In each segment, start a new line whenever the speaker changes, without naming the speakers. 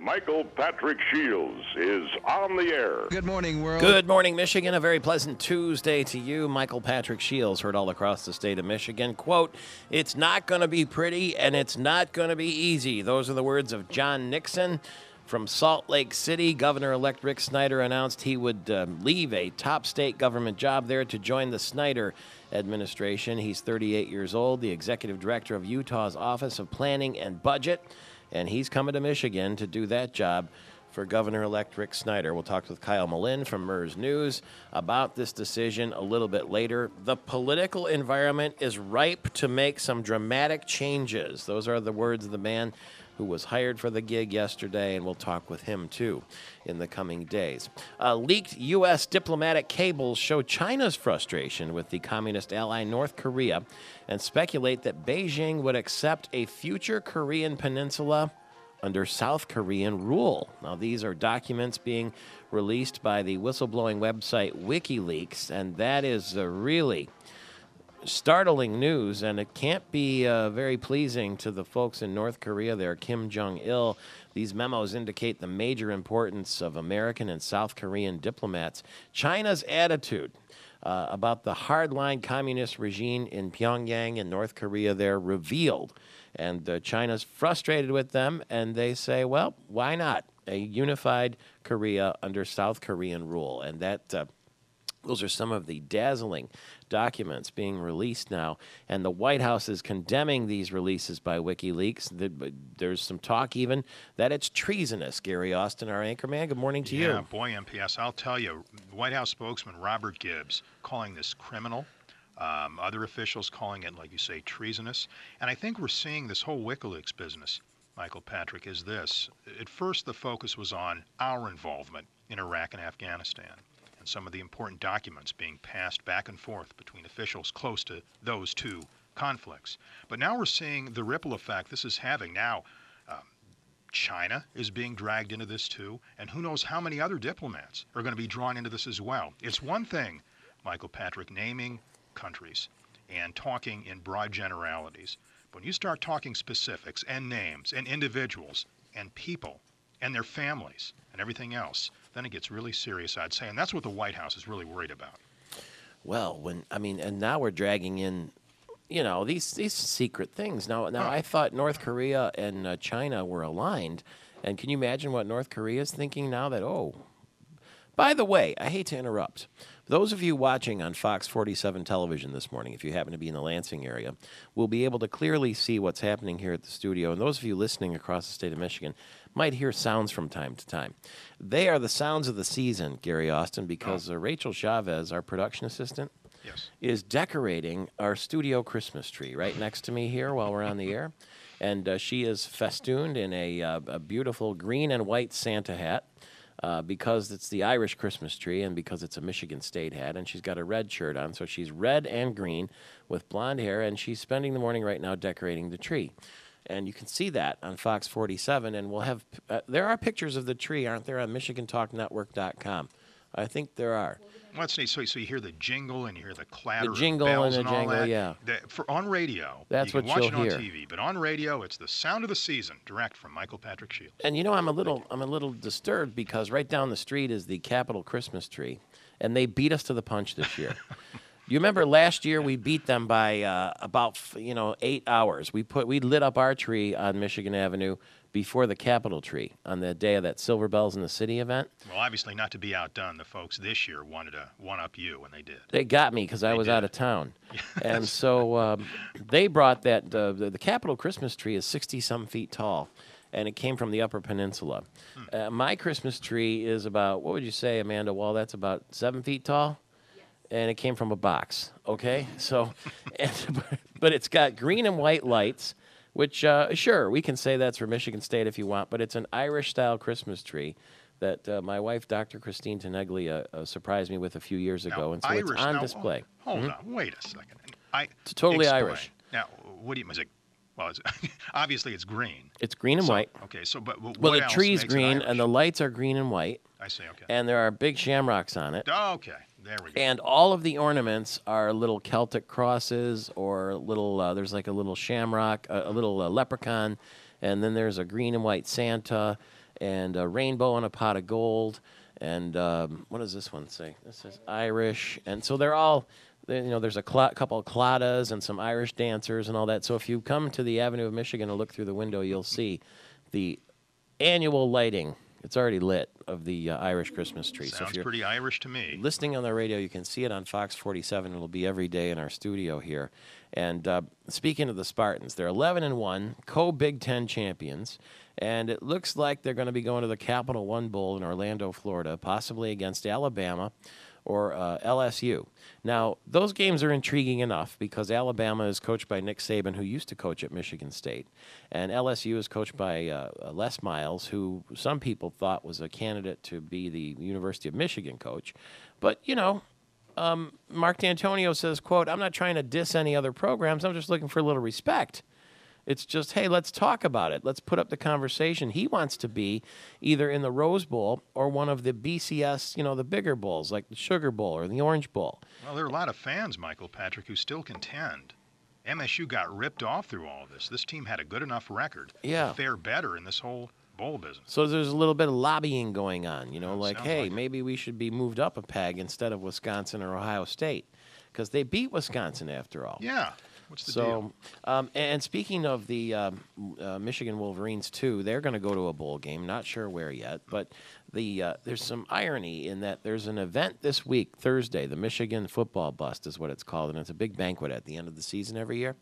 Michael Patrick Shields is on the air.
Good morning, world.
Good morning, Michigan. A very pleasant Tuesday to you. Michael Patrick Shields, heard all across the state of Michigan. Quote, "It's not going to be pretty and it's not going to be easy." Those are the words of John Nixon. From Salt Lake City, Governor-elect Rick Snyder announced he would leave a top state government job there to join the Snyder administration. He's 38 years old, the executive director of Utah's Office of Planning and Budget, and he's coming to Michigan to do that job for Governor-elect Rick Snyder. We'll talk with Kyle Malin from MERS News about this decision a little bit later. The political environment is ripe to make some dramatic changes. Those are the words of the man who was hired for the gig yesterday, and we'll talk with him, too, in the coming days. Leaked U.S. diplomatic cables show China's frustration with the communist ally North Korea and speculate that Beijing would accept a future Korean peninsula under South Korean rule. Now, these are documents being released by the whistleblowing website WikiLeaks, and that is really startling news, and it can't be very pleasing to the folks in North Korea there, Kim Jong-il. These memos indicate the major importance of American and South Korean diplomats. China's attitude about the hardline communist regime in Pyongyang and North Korea there revealed. And China's frustrated with them, and they say, well, why not? A unified Korea under South Korean rule. And that those are some of the dazzling documents being released now, and the White House is condemning these releases by WikiLeaks. There's some talk even that it's treasonous. Gary Austin, our anchorman, good morning to you.
Yeah, boy, MPS, I'll tell you, White House spokesman Robert Gibbs calling this criminal, other officials calling it, like you say, treasonous. And I think we're seeing this whole WikiLeaks business, Michael Patrick, is this. At first, the focus was on our involvement in Iraq and Afghanistan, and some of the important documents being passed back and forth between officials close to those two conflicts. But now we're seeing the ripple effect this is having. Now, China is being dragged into this too, and who knows how many other diplomats are going to be drawn into this as well. It's one thing, Michael Patrick, naming countries and talking in broad generalities. But when you start talking specifics and names and individuals and people and their families and everything else, then it gets really serious, I'd say, and that's what the White House is really worried about.
Well, and now we're dragging in, these secret things. Now, I thought North Korea and China were aligned, and can you imagine what North Korea is thinking now that, by the way, I hate to interrupt. Those of you watching on Fox 47 television this morning, if you happen to be in the Lansing area, will be able to clearly see what's happening here at the studio. And those of you listening across the state of Michigan might hear sounds from time to time. They are the sounds of the season, Gary Austin, because Rachel Chavez, our production assistant, is decorating our studio Christmas tree right next to me here while we're on the air. And she is festooned in a beautiful green and white Santa hat. Because it's the Irish Christmas tree and because it's a Michigan State hat, and she's got a red shirt on, so she's red and green with blonde hair, and she's spending the morning right now decorating the tree. And you can see that on Fox 47, and we'll have there are pictures of the tree, aren't there, on MichiganTalkNetwork.com? I think there are.
Let's see. So you hear the jingle and you hear the clatter
the jingle
of bells
and the
all
jingle,
that.
yeah.
On radio,
that's
you
what
can watch
you'll
it
hear
on TV, but on radio, it's the sound of the season, direct from Michael Patrick Shields.
And I'm a little disturbed because right down the street is the Capitol Christmas tree, and they beat us to the punch this year. You remember last year we beat them by about 8 hours. We lit up our tree on Michigan Avenue before the Capitol tree on the day of that Silver Bells in the City event.
Well, obviously not to be outdone, the folks this year wanted to one-up you, and they did.
They got me because I was out of town. And so they brought that, the Capitol Christmas tree is 60-some feet tall, and it came from the Upper Peninsula. My Christmas tree is about, what would you say, Amanda Wall, that's about 7 feet tall? And it came from a box, okay? So, but it's got green and white lights, which, sure, we can say that's for Michigan State if you want, but it's an Irish-style Christmas tree that my wife, Dr. Christine Teneglia, surprised me with a few years ago, and so
Irish,
it's on display.
Hold on, wait a second.
It's totally
explain.
Irish.
Now, what do you, is it, well, obviously it's green.
It's green and white.
Okay, so, but what
Well, the
else
tree's
makes it
green,
Irish?
and the lights are green and white.
I see, okay.
And there are big shamrocks on it.
Okay, there we go.
And all of the ornaments are little Celtic crosses or little, there's like a little shamrock, a little leprechaun, and then there's a green and white Santa. and a rainbow on a pot of gold. And what does this one say? This says Irish. And so they're all, there's a couple of cladas and some Irish dancers and all that. So if you come to the Avenue of Michigan and look through the window, you'll see the annual lighting. It's already lit of the Irish Christmas tree.
Sounds
so if you're
pretty Irish to me.
listening on the radio, you can see it on Fox 47. It'll be every day in our studio here. And speaking of the Spartans, they're 11-1, co-Big Ten champions. And it looks like they're going to be going to the Capital One Bowl in Orlando, Florida, possibly against Alabama or LSU. Now, those games are intriguing enough because Alabama is coached by Nick Saban, who used to coach at Michigan State. And LSU is coached by Les Miles, who some people thought was a candidate to be the University of Michigan coach. But, Mark D'Antonio says, quote, "I'm not trying to diss any other programs. I'm just looking for a little respect. It's just, hey, let's talk about it. Let's put up the conversation." He wants to be either in the Rose Bowl or one of the BCS, the bigger bowls, like the Sugar Bowl or the Orange Bowl.
Well, there are a lot of fans, Michael Patrick, who still contend. MSU got ripped off through all of this. This team had a good enough record to fare better in this whole bowl business.
So there's a little bit of lobbying going on, like, hey,
like
maybe we should be moved up a peg instead of Wisconsin or Ohio State, because they beat Wisconsin after all.
Yeah. What's the deal?
And speaking of the Michigan Wolverines, too, they're going to go to a bowl game. Not sure where yet, but there's some irony in that there's an event this week, Thursday, the Michigan Football Bust is what it's called, and it's a big banquet at the end of the season every year.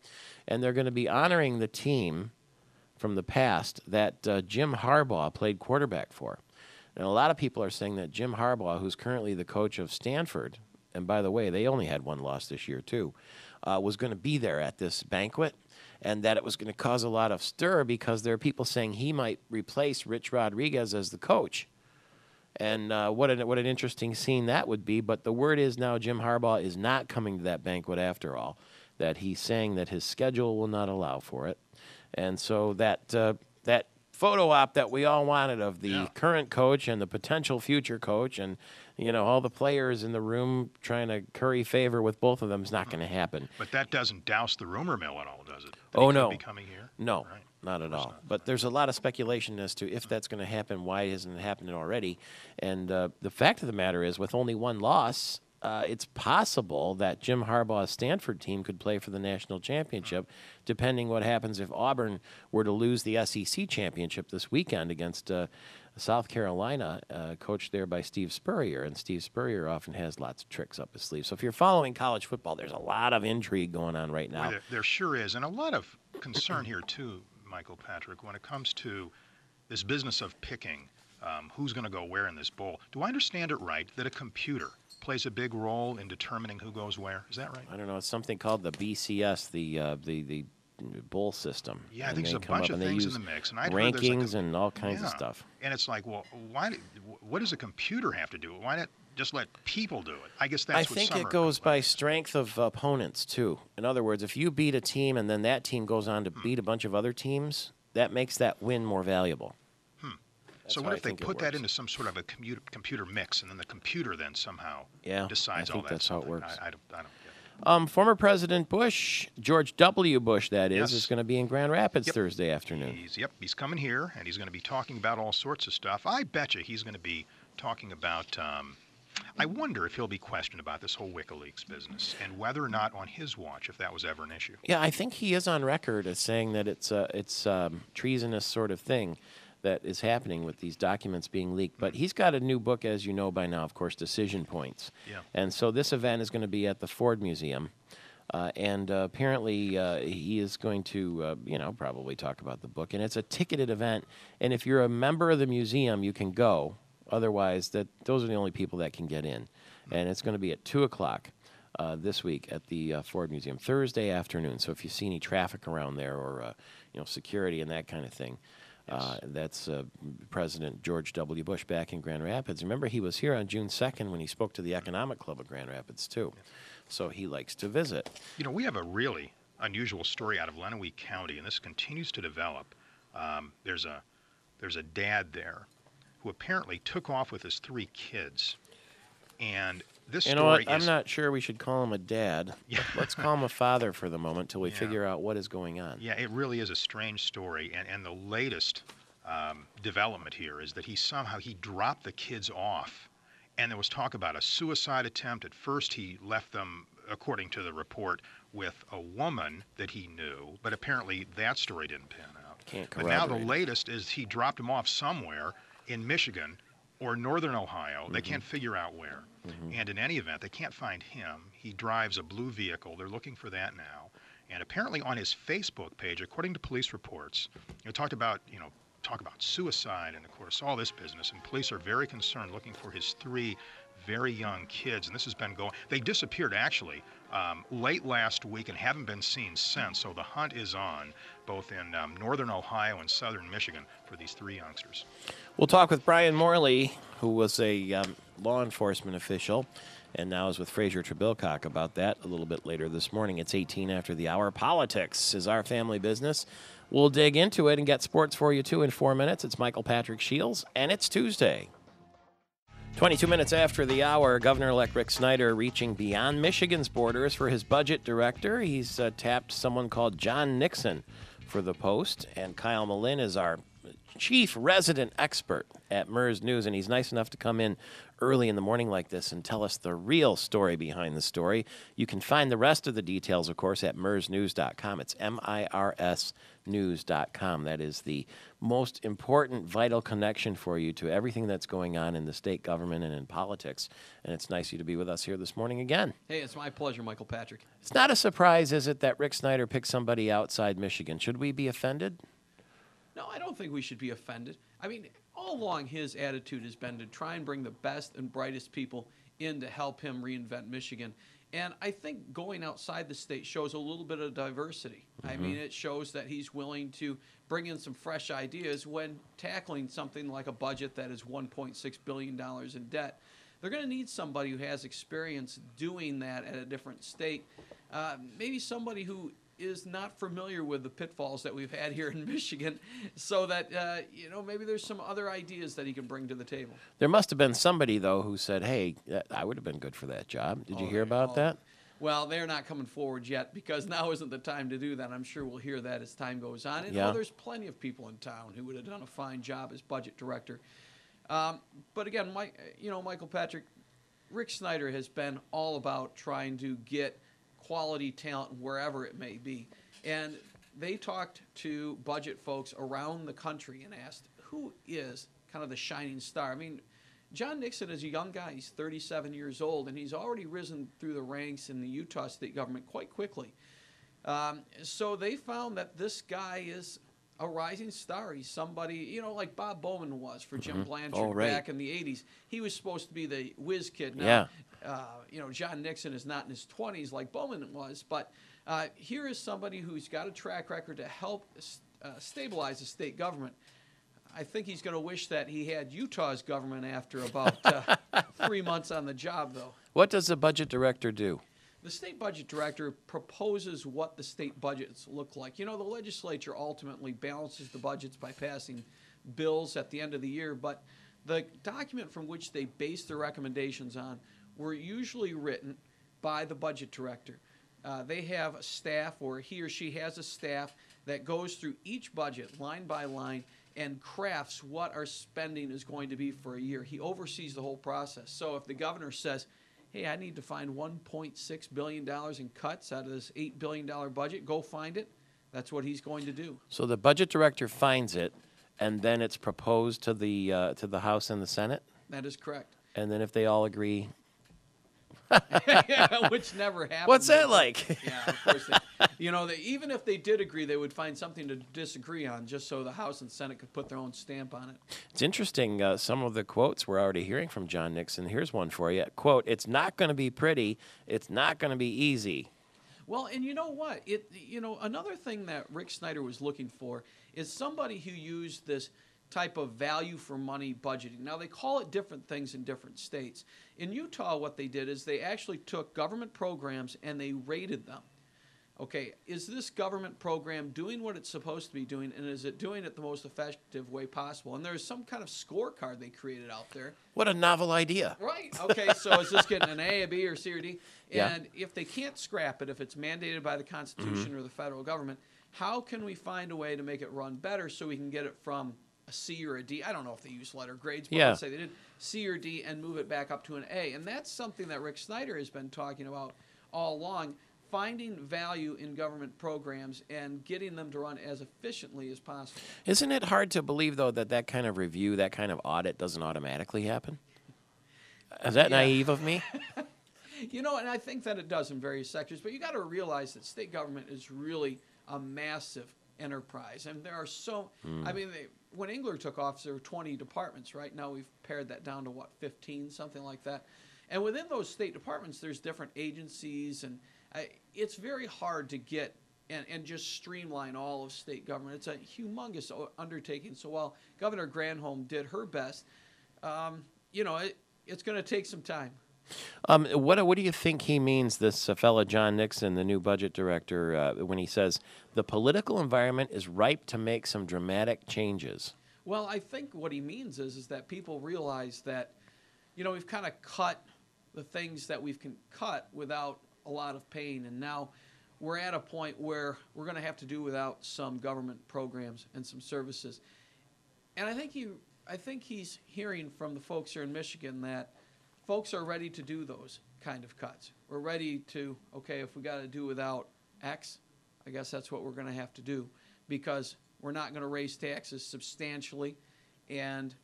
And they're going to be honoring the team from the past that Jim Harbaugh played quarterback for. And a lot of people are saying that Jim Harbaugh, who's currently the coach of Stanford, and by the way, they only had one loss this year, too, was going to be there at this banquet, and that it was going to cause a lot of stir because there are people saying he might replace Rich Rodriguez as the coach. And what an interesting scene that would be. But the word is now Jim Harbaugh is not coming to that banquet after all, that he's saying that his schedule will not allow for it. And so that photo op that we all wanted of the current coach and the potential future coach and all the players in the room trying to curry favor with both of them is not going to happen.
But that doesn't douse the rumor mill at all, does it?
No.
Be coming here?
No,
Right.
not at all. But there's a lot of speculation as to if that's going to happen, why isn't it happening already. And the fact of the matter is, with only one loss, it's possible that Jim Harbaugh's Stanford team could play for the national championship, depending what happens if Auburn were to lose the SEC championship this weekend against South Carolina, coached there by Steve Spurrier. And Steve Spurrier often has lots of tricks up his sleeve. So if you're following college football, there's a lot of intrigue going on right now.
Well, there sure is. And a lot of concern here, too, Michael Patrick, when it comes to this business of picking who's going to go where in this bowl. Do I understand it right that a computer plays a big role in determining who goes where? Is that right?
I don't know. It's something called the BCS, the bowl system.
Yeah, I think there's a bunch of things in the mix. And I'd heard there's
rankings and all kinds of stuff.
And it's like, well, what does a computer have to do? Why not just let people do it? I guess that's what
I think it goes by strength of opponents, too. In other words, if you beat a team and then that team goes on to beat a bunch of other teams, that makes that win more valuable.
So what if they put that into some sort of a computer mix, and then the computer then somehow decides all that?
I think that's how it works.
I don't get it.
Former President Bush, George W. Bush, that is going to be in Grand Rapids Thursday afternoon.
He's coming here, and he's going to be talking about all sorts of stuff. I bet you he's going to be talking about, I wonder if he'll be questioned about this whole WikiLeaks business, and whether or not on his watch, if that was ever an issue.
Yeah, I think he is on record as saying that it's treasonous sort of thing that is happening with these documents being leaked. But he's got a new book, as you know by now, of course, Decision Points.
Yeah.
And so this event is going to be at the Ford Museum. And apparently he is going to, probably talk about the book. And it's a ticketed event. And if you're a member of the museum, you can go. Otherwise, those are the only people that can get in. And it's going to be at 2 o'clock this week at the Ford Museum, Thursday afternoon. So if you see any traffic around there or, security and that kind of thing, that's President George W. Bush back in Grand Rapids. Remember, he was here on June 2nd when he spoke to the Economic Club of Grand Rapids, too. So he likes to visit.
We have a really unusual story out of Lenawee County, and this continues to develop. There's a dad there who apparently took off with his 3 kids. And this story
You know what?
is...
I'm not sure we should call him a dad. Let's call him a father for the moment till we figure out what is going on.
Yeah, it really is a strange story. And the latest development here is that he dropped the kids off, and there was talk about a suicide attempt. At first, he left them, according to the report, with a woman that he knew, but apparently that story didn't pan out. But now the latest is he dropped him off somewhere in Michigan or northern Ohio. They can't figure out where. And in any event, they can't find him. He drives a blue vehicle. They're looking for that now. And apparently on his Facebook page, according to police reports, talk about suicide and, of course, all this business. And police are very concerned, looking for his 3 very young kids. And this has been going. They disappeared, actually, late last week and haven't been seen since. So the hunt is on, both in northern Ohio and southern Michigan, for these 3 youngsters.
We'll talk with Brian Morley, who was a law enforcement official and now is with Fraser Trebilcock, about that a little bit later this morning. It's 18 after the hour. Politics is our family business. We'll dig into it and get sports for you, too, in 4 minutes. It's Michael Patrick Shields, and it's Tuesday. 22 minutes after the hour, Governor-elect Rick Snyder reaching beyond Michigan's borders for his budget director. He's tapped someone called John Nixon for the post, and Kyle Malin is our chief resident expert at MERS News, and he's nice enough to come in early in the morning like this and tell us the real story behind the story. You can find the rest of the details, of course, at mersnews.com. It's MIRS news.com. That is the most important, vital connection for you to everything that's going on in the state government and in politics. And it's nice of you to be with us here this morning again.
Hey, it's my pleasure, Michael Patrick.
It's not a surprise, is it, that Rick Snyder picked somebody outside Michigan? Should we be offended?
No, I don't think we should be offended. I mean, all along his attitude has been to try and bring the best and brightest people in to help him reinvent Michigan. And I think going outside the state shows a little bit of diversity. I mean, it shows that he's willing to bring in some fresh ideas when tackling something like a budget that is $1.6 billion in debt. They're going to need somebody who has experience doing that at a different state. Maybe somebody who is not familiar with the pitfalls that we've had here in Michigan, so that, maybe there's some other ideas that he can bring to the table.
There must have been somebody, though, who said, hey, I would have been good for that job. Did you hear about that?
Well, they're not coming forward yet because now isn't the time to do that. I'm sure we'll hear that as time goes on. And there's plenty of people in town who would have done a fine job as budget director. But again, Michael Patrick, Rick Snyder has been all about trying to get quality talent wherever it may be. And they talked to budget folks around the country and asked, who is kind of the shining star? I mean, John Nixon is a young guy. He's 37 years old, and he's already risen through the ranks in the Utah state government quite quickly. So they found that this guy is a rising star. He's somebody, like Bob Bowman was for Jim Blanchard back in the 80s. He was supposed to be the whiz kid. Now, John Nixon is not in his 20s like Bowman was, but here is somebody who's got a track record to help stabilize the state government. I think he's going to wish that he had Utah's government after about 3 months on the job, though.
What does the budget director do?
The state budget director proposes what the state budgets look like. The legislature ultimately balances the budgets by passing bills at the end of the year, but the document from which they base their recommendations on were usually written by the budget director. They have a staff, or he or she has a staff, that goes through each budget line by line and crafts what our spending is going to be for a year. He oversees the whole process. So if the governor says, hey, I need to find $1.6 billion in cuts out of this $8 billion budget, go find it, that's what he's going to do.
So the budget director finds it, and then it's proposed to the House and the Senate?
That is correct.
And then if they all agree...
Which never happens.
What's that like?
Yeah, of course. Even if they did agree, they would find something to disagree on, just so the House and Senate could put their own stamp on it.
It's interesting. Some of the quotes we're already hearing from John Nixon. Here's one for you. Quote, "It's not going to be pretty. It's not going to be easy."
Well, and you know what? Another thing that Rick Snyder was looking for is somebody who used this type of value for money budgeting. Now, they call it different things in different states. In Utah, what they did is they actually took government programs and they rated them. Okay, is this government program doing what it's supposed to be doing, and is it doing it the most effective way possible? And there's some kind of scorecard they created out there.
What a novel idea.
Right. Okay, so is this getting an A, a B, or C, or D? And if they can't scrap it, if it's mandated by the Constitution or the federal government, how can we find a way to make it run better so we can get it from a C or a D. I don't know if they use letter grades, but
Yeah.
let's say they did C or D and move it back up to an A. And that's something that Rick Snyder has been talking about all along, finding value in government programs and getting them to run as efficiently as possible.
Isn't it hard to believe, though, that that kind of review, that kind of audit doesn't automatically happen? Is that naive of me?
You know, and I think that it does in various sectors, but you got to realize that state government is really a massive enterprise. And there are I mean, when Engler took office, there were 20 departments, right? Now we've pared that down to, what, 15, something like that. And within those state departments, there's different agencies, and it's very hard to get and just streamline all of state government. It's a humongous undertaking. So while Governor Granholm did her best, you know, it's going to take some time.
What do you think he means, this fellow John Nixon, the new budget director, when he says the political environment is ripe to make some dramatic changes?
Well, I think what he means is that people realize that, you know, we've kind of cut the things that we can cut without a lot of pain, and now we're at a point where we're going to have to do without some government programs and some services. And I think he's hearing from the folks here in Michigan that folks are ready to do those kind of cuts. We're ready to, okay, if we got to do without X, I guess that's what we're going to have to do, because we're not going to raise taxes substantially. And,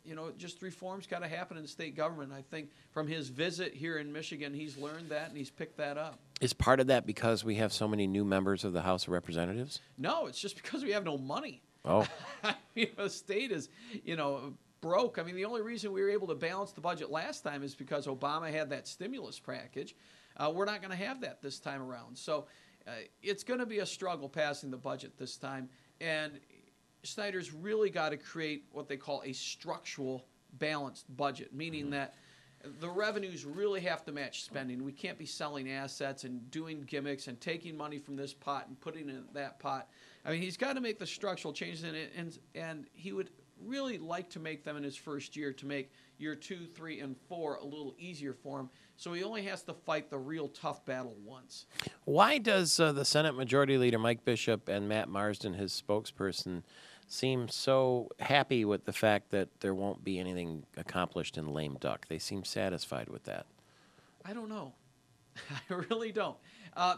you know, just reform's got to happen in state government. I think from his visit here in Michigan, he's learned that and he's picked that up.
Is part of that because we have so many new members of the House of Representatives?
No, it's just because we have no money.
Oh.
I mean, the state is, you know, broke. I mean, the only reason we were able to balance the budget last time is because Obama had that stimulus package. We're not going to have that this time around. So it's going to be a struggle passing the budget this time. And Snyder's really got to create what they call a structural balanced budget, meaning that the revenues really have to match spending. We can't be selling assets and doing gimmicks and taking money from this pot and putting it in that pot. I mean, he's got to make the structural changes in it, and he would really like to make them in his first year, to make year 2, 3, and 4 a little easier for him. So he only has to fight the real tough battle once.
Why does the Senate Majority Leader Mike Bishop and Matt Marsden, his spokesperson, seem so happy with the fact that there won't be anything accomplished in lame duck? They seem satisfied with that.
I don't know. I really don't.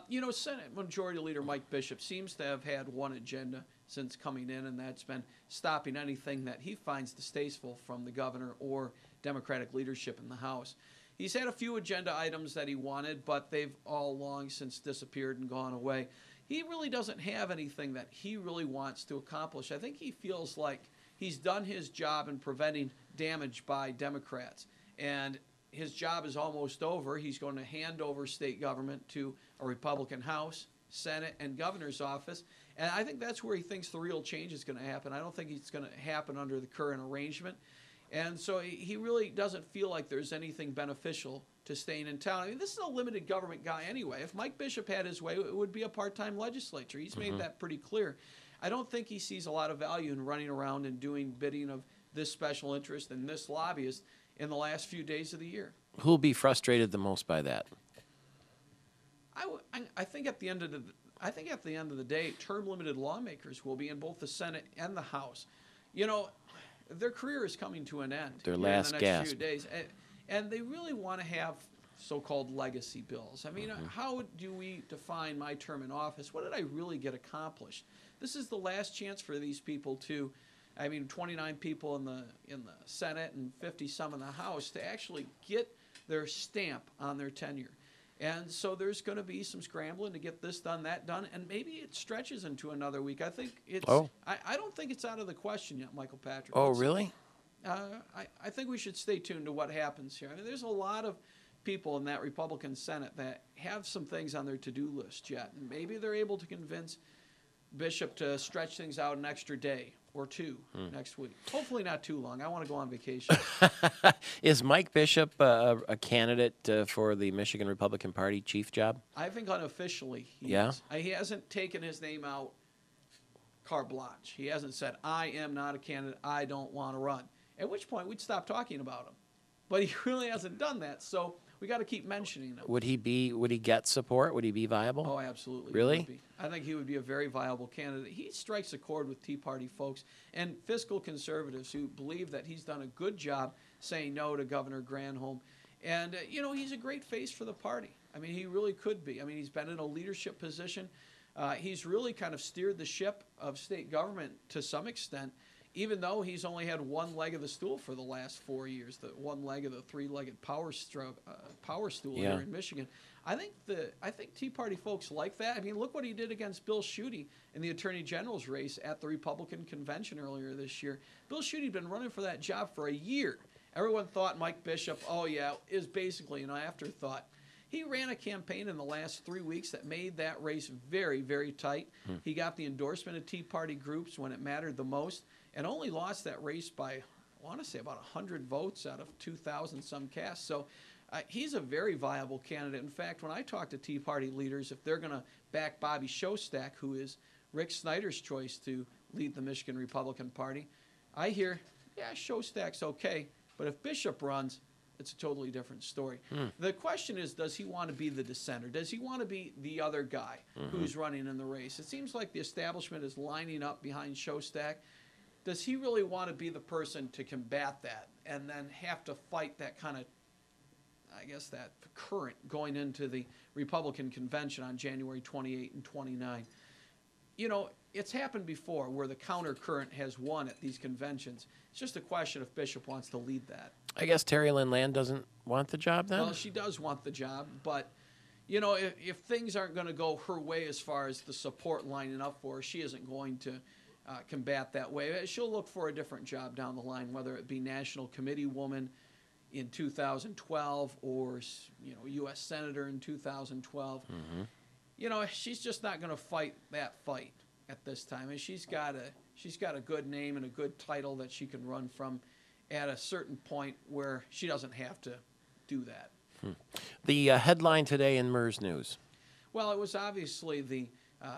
You know, Senate Majority Leader Mike Bishop seems to have had one agenda since coming in, and that's been stopping anything that he finds distasteful from the governor or Democratic leadership in the House. He's had a few agenda items that he wanted, but they've all long since disappeared and gone away. He really doesn't have anything that he really wants to accomplish. I think he feels like he's done his job in preventing damage by Democrats, and his job is almost over. He's going to hand over state government to a Republican House, Senate, and governor's office. And I think that's where he thinks the real change is going to happen. I don't think it's going to happen under the current arrangement. And so he really doesn't feel like there's anything beneficial to staying in town. I mean, this is a limited government guy anyway. If Mike Bishop had his way, it would be a part-time legislature. He's made that pretty clear. I don't think he sees a lot of value in running around and doing bidding of this special interest and this lobbyist in the last few days of the year.
Who'll be frustrated the most by that?
I think at the end of the day, term-limited lawmakers will be in both the Senate and the House. You know, their career is coming to an end.
Their
in
last
the next
gasp.
few days, and they really want to have so-called legacy bills. I mean, how do we define my term in office? What did I really get accomplished? This is the last chance for these people to, I mean, 29 people in the Senate and 50 some in the House, to actually get their stamp on their tenure. And so there's going to be some scrambling to get this done, that done, and maybe it stretches into another week. I think it's.
Oh.
I don't think it's out of the question yet, Michael Patrick.
Oh, really?
I think we should stay tuned to what happens here. I mean, there's a lot of people in that Republican Senate that have some things on their to-do list yet, and maybe they're able to convince Bishop to stretch things out an extra day or two next week. Hopefully not too long. I want to go on vacation.
Is Mike Bishop a candidate for the Michigan Republican Party chief job?
I think unofficially he
Yeah?
is. He hasn't taken his name out carte blanche. He hasn't said, I am not a candidate, I don't want to run. At which point we'd stop talking about him. But he really hasn't done that. So we got to keep mentioning him.
Would he get support? Would he be viable?
Oh, absolutely.
Really?
He would be. I think he would be a very viable candidate. He strikes a chord with Tea Party folks and fiscal conservatives who believe that he's done a good job saying no to Governor Granholm. And, he's a great face for the party. I mean, he really could be. I mean, he's been in a leadership position. He's really kind of steered the ship of state government to some extent, even though he's only had one leg of the stool for the last 4 years, the one leg of the three-legged power stool here in Michigan. I think Tea Party folks like that. I mean, look what he did against Bill Schuette in the Attorney General's race at the Republican convention earlier this year. Bill Schuette had been running for that job for a year. Everyone thought Mike Bishop, is basically an afterthought. He ran a campaign in the last 3 weeks that made that race very, very tight. He got the endorsement of Tea Party groups when it mattered the most and only lost that race by, I want to say, about 100 votes out of 2,000 some cast. So he's a very viable candidate. In fact, when I talk to Tea Party leaders, if they're going to back Bobby Shostak, who is Rick Snyder's choice to lead the Michigan Republican Party, I hear, Shostak's okay. But if Bishop runs, it's a totally different story. The question is, does he want to be the dissenter? Does he want to be the other guy who's running in the race? It seems like the establishment is lining up behind Shostak. Does he really want to be the person to combat that and then have to fight that kind of, that current going into the Republican convention on January 28 and 29? It's happened before where the counter current has won at these conventions. It's just a question if Bishop wants to lead that.
I guess Terry Lynn Land doesn't want the job then?
Well, she does want the job, but, if things aren't going to go her way as far as the support lining up for her, she isn't going to combat that way. She'll look for a different job down the line, whether it be National Committee woman in 2012 or, U.S. Senator in 2012. She's just not going to fight that fight at this time. And she's got a good name and a good title that she can run from at a certain point where she doesn't have to do that.
The headline today in MERS News.
Well, it was obviously the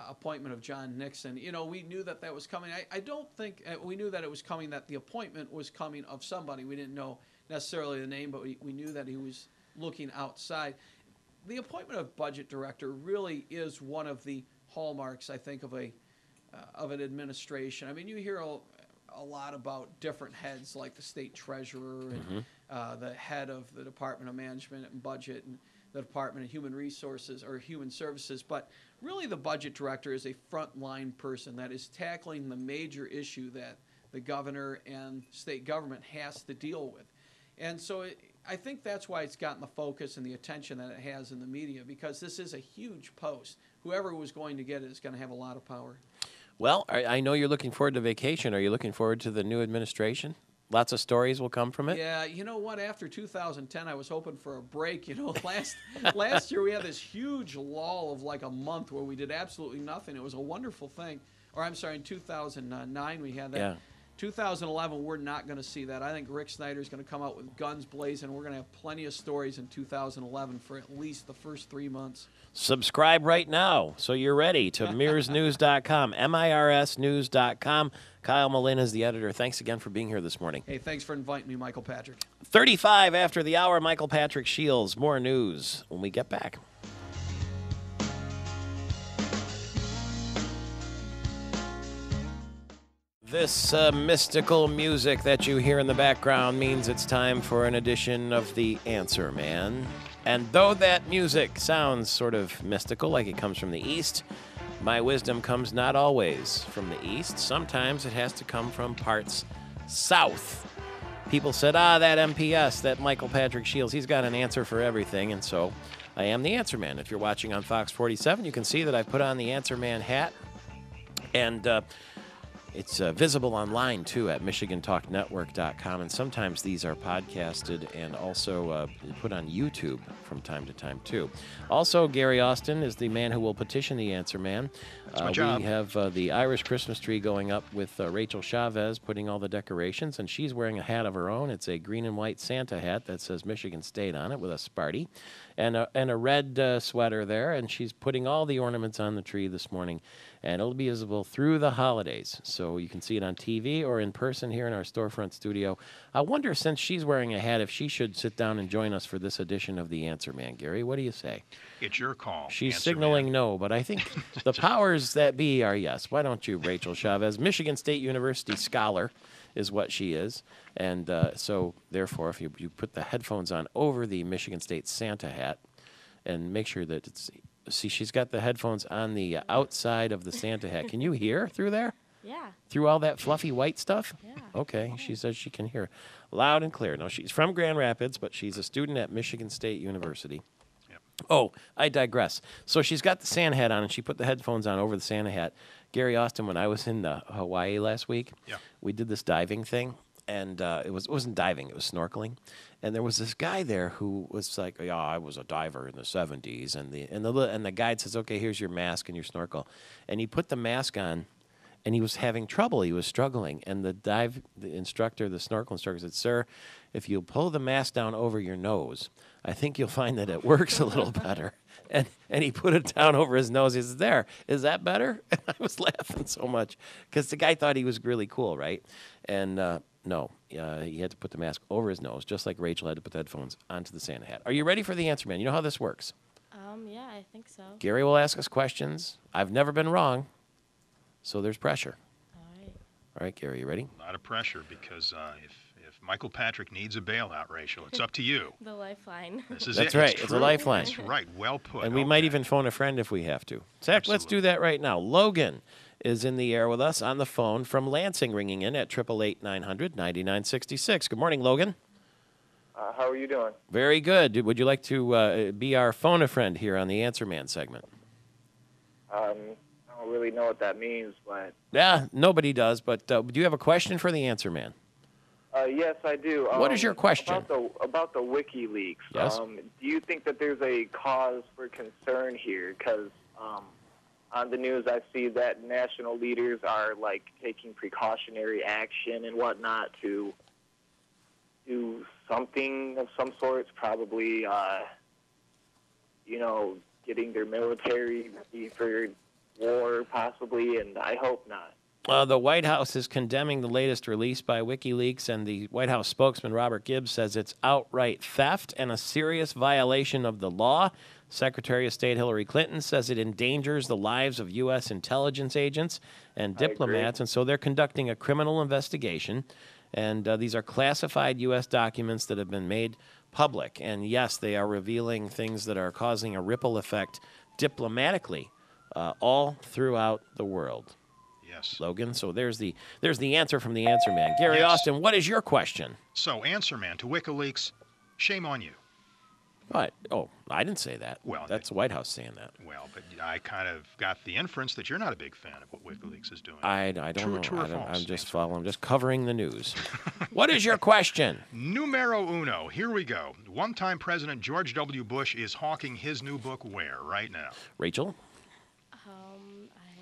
appointment of John Nixon. We knew that was coming. I don't think we knew that it was coming, that the appointment was coming of somebody. We didn't know necessarily the name, but we knew that he was looking outside. The appointment of budget director really is one of the hallmarks, I think, of an administration. I mean, you hear a lot about different heads like the state treasurer and the head of the Department of Management and Budget and the Department of Human Resources or Human Services, but really the budget director is a frontline person that is tackling the major issue that the governor and state government has to deal with. And so I think that's why it's gotten the focus and the attention that it has in the media, because this is a huge post. Whoever was going to get it is going to have a lot of power.
Well, I know you're looking forward to vacation. Are you looking forward to the new administration? Lots of stories will come from it?
Yeah, you know what? After 2010, I was hoping for a break. Last year we had this huge lull of like a month where we did absolutely nothing. It was a wonderful thing. Or I'm sorry, in 2009 we had that.
Yeah.
2011, we're not going to see that. I think Rick Snyder is going to come out with guns blazing. We're going to have plenty of stories in 2011 for at least the first 3 months.
Subscribe right now so you're ready to mirsnews.com, mirsnews.com. Kyle Malin is the editor. Thanks again for being here this morning.
Hey, thanks for inviting me, Michael Patrick.
35 after the hour, Michael Patrick Shields. More news when we get back. This mystical music that you hear in the background means it's time for an edition of The Answer Man. And though that music sounds sort of mystical, like it comes from the East, my wisdom comes not always from the East. Sometimes it has to come from parts south. People said, that MPS, that Michael Patrick Shields, he's got an answer for everything. And so I am the Answer Man. If you're watching on Fox 47, you can see that I put on the Answer Man hat. And it's visible online, too, at MichiganTalkNetwork.com. And sometimes these are podcasted and also put on YouTube from time to time, too. Also, Gary Austin is the man who will petition the Answer Man.
That's my job.
We have the Irish Christmas tree going up with Rachel Chavez putting all the decorations, and she's wearing a hat of her own. It's a green and white Santa hat that says Michigan State on it with a Sparty and a red sweater there, and she's putting all the ornaments on the tree this morning. and it'll be visible through the holidays. So you can see it on TV or in person here in our storefront studio. I wonder, since she's wearing a hat, if she should sit down and join us for this edition of The Answer Man. Gary, what do you say?
It's your call.
She's
Answer
signaling
Man.
no, but I think the powers that be are yes. Why don't you, Rachel Chavez? Michigan State University scholar is what she is. And so, therefore, if you put the headphones on over the Michigan State Santa hat and make sure that it's... See, she's got the headphones on the outside of the Santa hat. Can you hear through there?
Yeah.
Through all that fluffy white stuff?
Yeah.
Okay, she says she can hear loud and clear. Now, she's from Grand Rapids, but she's a student at Michigan State University.
Yep.
Oh, I digress. So she's got the Santa hat on, and she put the headphones on over the Santa hat. Gary Austin, when I was in Hawaii last week,
Yeah.
we did this diving thing, and it wasn't diving, it was snorkeling. And there was this guy there who was like, "Yeah, I was a diver in the '70s." And the guide says, "Okay, here's your mask and your snorkel." And he put the mask on, and he was having trouble. He was struggling. And the snorkel instructor said, "Sir, if you pull the mask down over your nose, I think you'll find that it works a little better." And he put it down over his nose. He says, "There, is that better?" And I was laughing so much because the guy thought he was really cool, right? And no, he had to put the mask over his nose, just like Rachel had to put the headphones onto the Santa hat. Are you ready for the answer, man? You know how this works.
Yeah, I think so.
Gary will ask us questions. I've never been wrong, so there's pressure.
All right.
All right, Gary, you ready?
A lot of pressure because if Michael Patrick needs a bailout, Rachel, it's up to you.
The lifeline.
This is
That's
it.
right.
It's
It's a
true.
lifeline.
That's right. Well put.
And we might
Okay.
even phone a friend if we have to. Zach, let's do
Absolutely.
that right now. Logan is in the air with us on the phone from Lansing, ringing in at 888-900-9966. Good morning, Logan.
How are you doing?
Very good. Would you like to be our phone a friend here on the Answer Man segment?
I don't really know what that means, but
Yeah, nobody does, but do you have a question for the Answer Man?
yes, I do.
What is your question?
About the WikiLeaks?
Yes.
Do you think that there's a cause for concern here? Because on the news, I see that national leaders are taking precautionary action and whatnot to do something of some sorts. Probably, getting their military ready for war, possibly, and I hope not.
The White House is condemning the latest release by WikiLeaks, and the White House spokesman, Robert Gibbs, says it's outright theft and a serious violation of the law. Secretary of State Hillary Clinton says it endangers the lives of U.S. intelligence agents and diplomats, and so they're conducting a criminal investigation. And these are classified U.S. documents that have been made public. And yes, they are revealing things that are causing a ripple effect diplomatically all throughout the world.
Yes.
Logan, so there's the answer from the Answer Man. Gary
Yes.
Austin, what is your question?
So, Answer Man, to WikiLeaks, shame on you.
What? Oh, I didn't say that.
Well,
that's the White House saying that.
Well, but I kind of got the inference that you're not a big fan of what WikiLeaks is doing.
I don't
True-
know.
true or
I don't,
false,
I'm just
Answer
following. I'm just covering the news. What is your question?
Numero uno. Here we go. One-time President George W. Bush is hawking his new book where right now?
Rachel,
I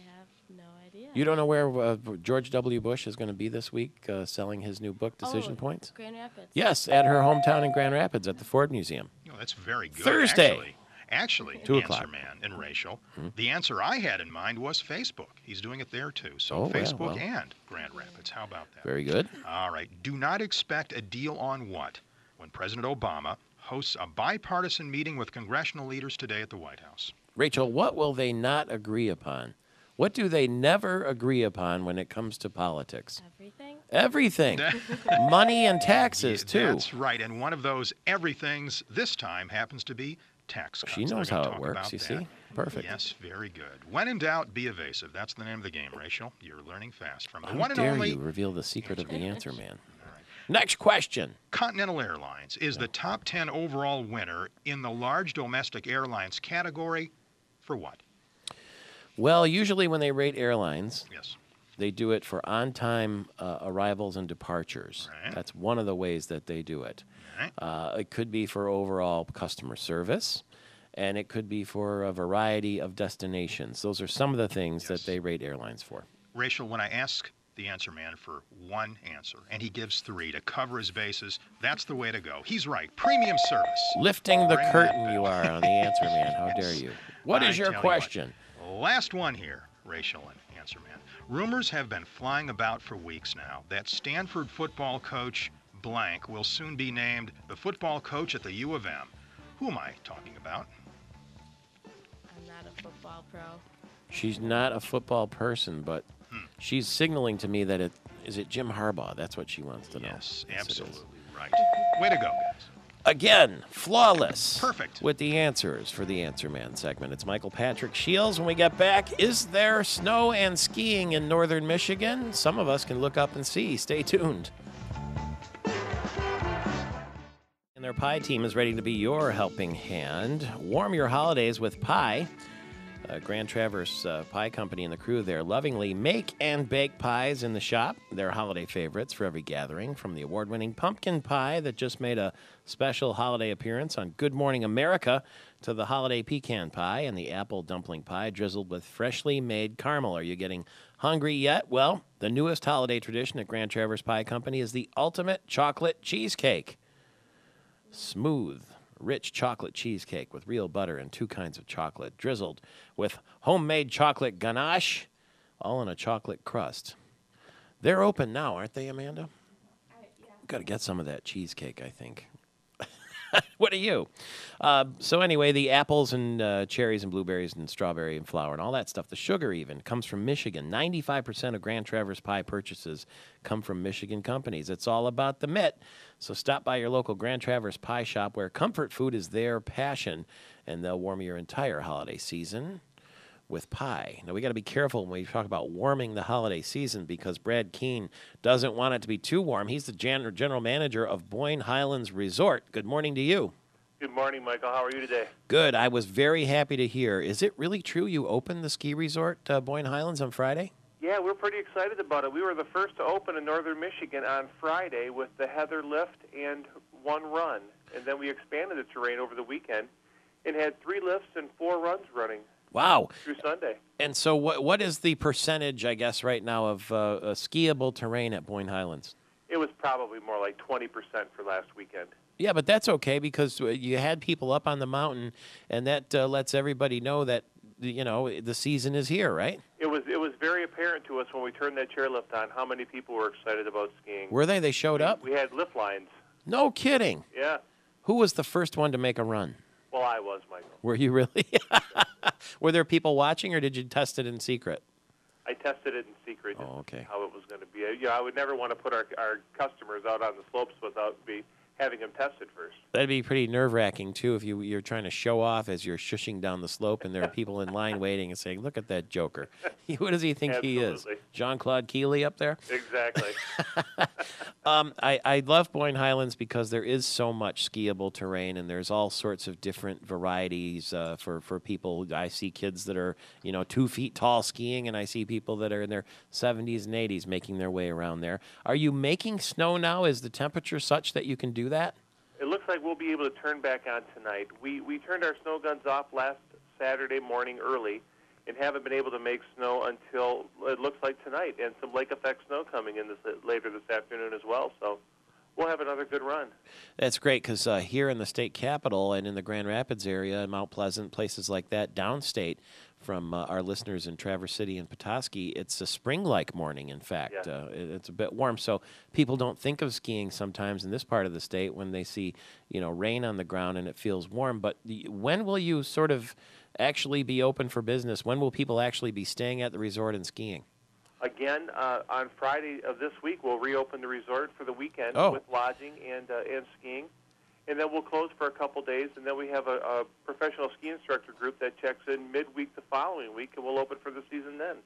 have no idea.
you don't know where George W. Bush is going to be this week selling his new book, Decision
Oh,
Points?
Grand Rapids.
Yes, at her hometown in Grand Rapids at the Ford Museum.
Oh, that's very good.
Thursday.
Actually,
2
Answer
o'clock.
Man and Rachel, the answer I had in mind was Facebook. He's doing it there too. So
Oh, yeah,
Facebook
well.
and Grand Rapids. How about that?
Very good.
All right. Do not expect a deal on what when President Obama hosts a bipartisan meeting with congressional leaders today at the White House.
Rachel, what will they not agree upon? What do they never agree upon when it comes to politics?
Everything?
Everything. Money and taxes, too.
That's right. And one of those everythings this time happens to be tax cuts.
She knows
They're
how
gonna
it
talk
works,
about
you
that.
see? Perfect.
Yes, very good. When in doubt, be evasive. That's the name of the game, Rachel. You're learning fast from the
How
one and
dare
only
you reveal the secret of the Answer Man? Next question.
Continental Airlines is the top 10 overall winner in the large domestic airlines category for what?
Well, usually when they rate airlines,
Yes.
they do it for on-time arrivals and departures.
Right.
That's one of the ways that they do it.
Right.
It could be for overall customer service, and it could be for a variety of destinations. Those are some of the things that
Yes.
they rate airlines for.
Rachel, when I ask the Answer Man for one answer, and he gives 3 to cover his bases, that's the way to go. He's right. Premium service.
Lifting the
Bring that
curtain
back.
you are on the Answer Man. How dare you? What
I
is your
tell you what.
question?
Last one here, racial answer, man. Rumors have been flying about for weeks now that Stanford football coach blank will soon be named the football coach at the U of M. Who am I talking about?
I'm not a football pro.
She's not a football person, but she's signaling to me that is it Jim Harbaugh? That's what she wants to know.
Yes,
it is.
absolutely right. Way to go, guys.
Again, flawless.
Perfect.
With the answers for the Answer Man segment. It's Michael Patrick Shields. When we get back, is there snow and skiing in northern Michigan? Some of us can look up and see. Stay tuned. And their pie team is ready to be your helping hand. Warm your holidays with pie. Grand Traverse Pie Company and the crew there lovingly make and bake pies in the shop. They're holiday favorites for every gathering, from the award-winning pumpkin pie that just made a special holiday appearance on Good Morning America to the holiday pecan pie and the apple dumpling pie drizzled with freshly made caramel. Are you getting hungry yet? Well, the newest holiday tradition at Grand Traverse Pie Company is the ultimate chocolate cheesecake. Smooth, rich chocolate cheesecake with real butter and 2 kinds of chocolate, drizzled with homemade chocolate ganache, all in a chocolate crust. They're open now, aren't they, Amanda?
Yeah.
Got to get some of that cheesecake, I think. What are you? So anyway, the apples and cherries and blueberries and strawberry and flour and all that stuff, the sugar even, comes from Michigan. 95% of Grand Traverse Pie purchases come from Michigan companies. It's all about the MIT. So stop by your local Grand Traverse Pie shop where comfort food is their passion, and they'll warm your entire holiday season with pie. Now, we got to be careful when we talk about warming the holiday season because Brad Keene doesn't want it to be too warm. He's the general manager of Boyne Highlands Resort. Good morning to you.
Good morning, Michael. How are you today?
Good. I was very happy to hear. Is it really true you opened the ski resort, Boyne Highlands, on Friday?
Yeah, we're pretty excited about it. We were the first to open in northern Michigan on Friday with the Heather lift and 1 run. And then we expanded the terrain over the weekend and had 3 lifts and 4 runs running.
Wow.
Through Sunday.
And so what is the percentage, I guess, right now of skiable terrain at Boyne Highlands?
It was probably more like 20% for last weekend.
Yeah, but that's okay because you had people up on the mountain, and that lets everybody know that, the season is here, right?
It was very apparent to us when we turned that chairlift on how many people were excited about skiing.
Were they? They showed up?
We had lift lines.
No kidding.
Yeah.
Who was the first one to make a run?
Well, I was, Michael.
Were you really? Were there people watching, or did you test it in secret?
I tested it in secret.
Oh, okay.
How it was going to be. I would never want to put our customers out on the slopes without having them tested first.
That'd be pretty nerve-wracking, too, if you're trying to show off as you're shushing down the slope and there are people in line waiting and saying, look at that joker. What does he think he is? Jean-Claude Keely up there?
Exactly.
I love Boyne Highlands because there is so much skiable terrain, and there's all sorts of different varieties for people. I see kids that are 2 feet tall skiing, and I see people that are in their 70s and 80s making their way around there. Are you making snow now? Is the temperature such that you can do that?
It looks like we'll be able to turn back on tonight. We turned our snow guns off last Saturday morning early and haven't been able to make snow until it looks like tonight, and some lake effect snow coming in later this afternoon as well. So we'll have another good run.
That's great because here in the state capital and in the Grand Rapids area, Mount Pleasant, places like that, downstate from our listeners in Traverse City and Petoskey, it's a spring-like morning, in fact.
Yeah.
It's a bit warm, so people don't think of skiing sometimes in this part of the state when they see, rain on the ground and it feels warm. But when will you sort of actually be open for business? When will people actually be staying at the resort and skiing?
Again, on Friday of this week, we'll reopen the resort for the weekend with lodging and skiing. And then we'll close for a couple days, and then we have a professional ski instructor group that checks in midweek the following week, and we'll open for the season then.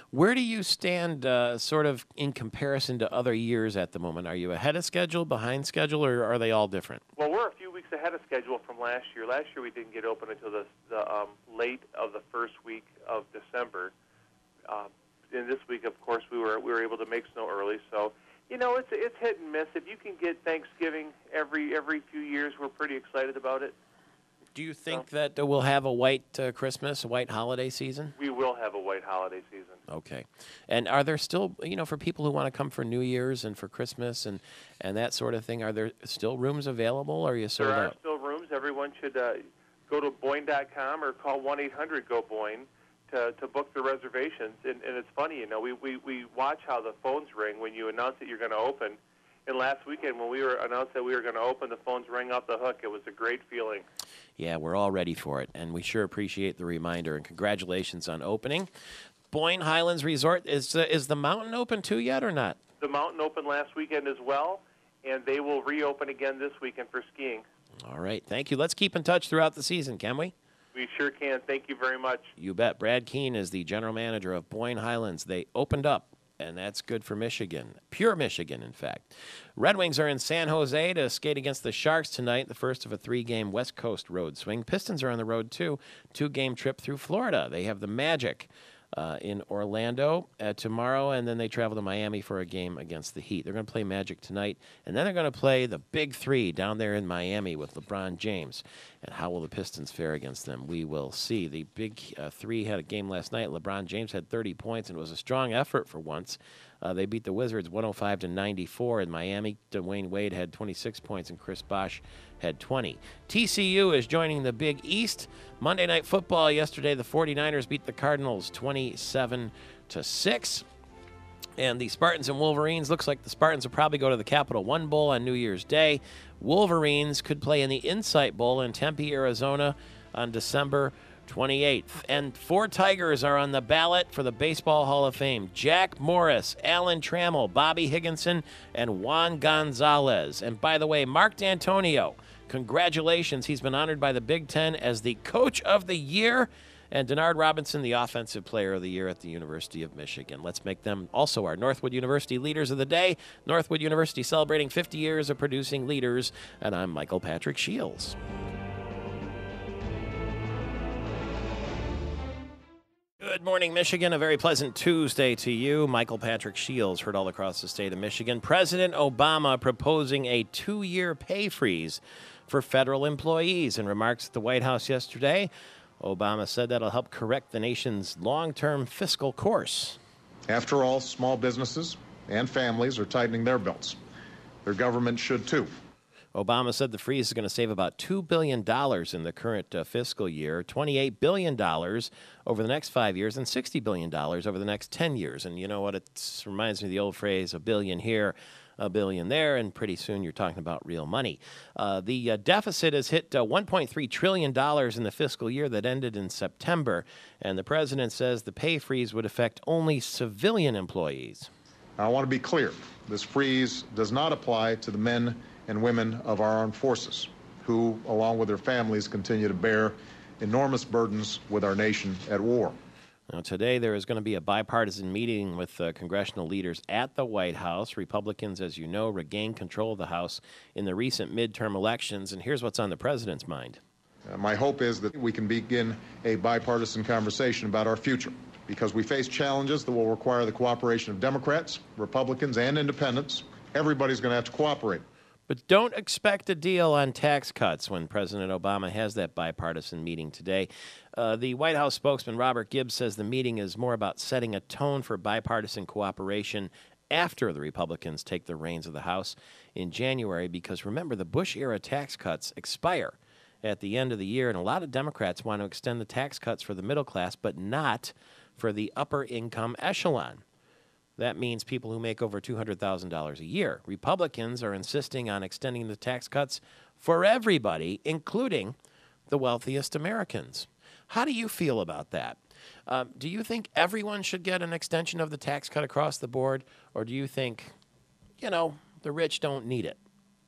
Where do you stand sort of in comparison to other years at the moment? Are you ahead of schedule, behind schedule, or are they all different?
Well, we're a few weeks ahead of schedule from last year. Last year we didn't get open until the late of the first week of December. And this week, of course, we were able to make snow early, so it's hit and miss. If you can get Thanksgiving every few years, we're pretty excited about it.
Do you think that we'll have a white Christmas, a white holiday season?
We will have a white holiday season.
Okay. And are there still, for people who want to come for New Year's and for Christmas and that sort of thing, are there still rooms available, or are you sold out?
There are still rooms. Everyone should go to Boyne.com or call 1-800-GO-BOYNE to book the reservations. And it's funny, you know, we watch how the phones ring when you announce that you're going to open. And last weekend when we were announced that we were going to open, the phones rang off the hook. It was a great feeling.
Yeah, we're all ready for it, and we sure appreciate the reminder. And congratulations on opening. Boyne Highlands Resort, is the mountain open too yet or not?
The mountain opened last weekend as well, and they will reopen again this weekend for skiing.
All right, thank you. Let's keep in touch throughout the season, can we?
We sure can. Thank you very much.
You bet. Brad Keene is the general manager of Boyne Highlands. They opened up, and that's good for Michigan. Pure Michigan, in fact. Red Wings are in San Jose to skate against the Sharks tonight, the first of a 3-game West Coast road swing. Pistons are on the road, too. 2-game trip through Florida. They have the Magic in Orlando tomorrow, and then they travel to Miami for a game against the Heat. They're going to play Magic tonight, and then they're going to play the Big Three down there in Miami with LeBron James. And how will the Pistons fare against them? We will see. The Big Three had a game last night. LeBron James had 30 points, and it was a strong effort for once. They beat the Wizards 105-94 in Miami. Dwayne Wade had 26 points, and Chris Bosh had 20. TCU is joining the Big East. Monday Night Football yesterday, the 49ers beat the Cardinals 27-6. And the Spartans and Wolverines, looks like the Spartans will probably go to the Capital One Bowl on New Year's Day. Wolverines could play in the Insight Bowl in Tempe, Arizona on December 28th. And 4 Tigers are on the ballot for the Baseball Hall of Fame. Jack Morris, Alan Trammell, Bobby Higginson, and Juan Gonzalez. And by the way, Mark D'Antonio, congratulations. He's been honored by the Big Ten as the Coach of the Year. And Denard Robinson, the Offensive Player of the Year at the University of Michigan. Let's make them also our Northwood University Leaders of the Day. Northwood University celebrating 50 years of producing leaders. And I'm Michael Patrick Shields. Good morning, Michigan. A very pleasant Tuesday to you. Michael Patrick Shields, heard all across the state of Michigan. President Obama proposing a 2-year pay freeze for federal employees. In remarks at the White House yesterday, Obama said that'll help correct the nation's long-term fiscal course.
After all, small businesses and families are tightening their belts. Their government should too.
Obama said the freeze is going to save about $2 billion in the current fiscal year, $28 billion over the next 5 years, and $60 billion over the next 10 years. And you know what? It reminds me of the old phrase, a billion here, a billion there, and pretty soon you're talking about real money. The deficit has hit $1.3 trillion in the fiscal year that ended in September, and the president says the pay freeze would affect only civilian employees.
I want to be clear. This freeze does not apply to the men and women of our armed forces, who, along with their families, continue to bear enormous burdens with our nation at war.
Now, today there is going to be a bipartisan meeting with congressional leaders at the White House. Republicans, as you know, regained control of the House in the recent midterm elections, and here's what's on the president's mind.
My hope is that we can begin a bipartisan conversation about our future, because we face challenges that will require the cooperation of Democrats, Republicans, and independents. Everybody's going to have to cooperate.
But don't expect a deal on tax cuts when President Obama has that bipartisan meeting today. The White House spokesman Robert Gibbs says the meeting is more about setting a tone for bipartisan cooperation after the Republicans take the reins of the House in January, because remember, the Bush-era tax cuts expire at the end of the year, and a lot of Democrats want to extend the tax cuts for the middle class, but not for the upper income echelon. That means people who make over $200,000 a year. Republicans are insisting on extending the tax cuts for everybody, including the wealthiest Americans. How do you feel about that? Do you think everyone should get an extension of the tax cut across the board, or do you think, the rich don't need it?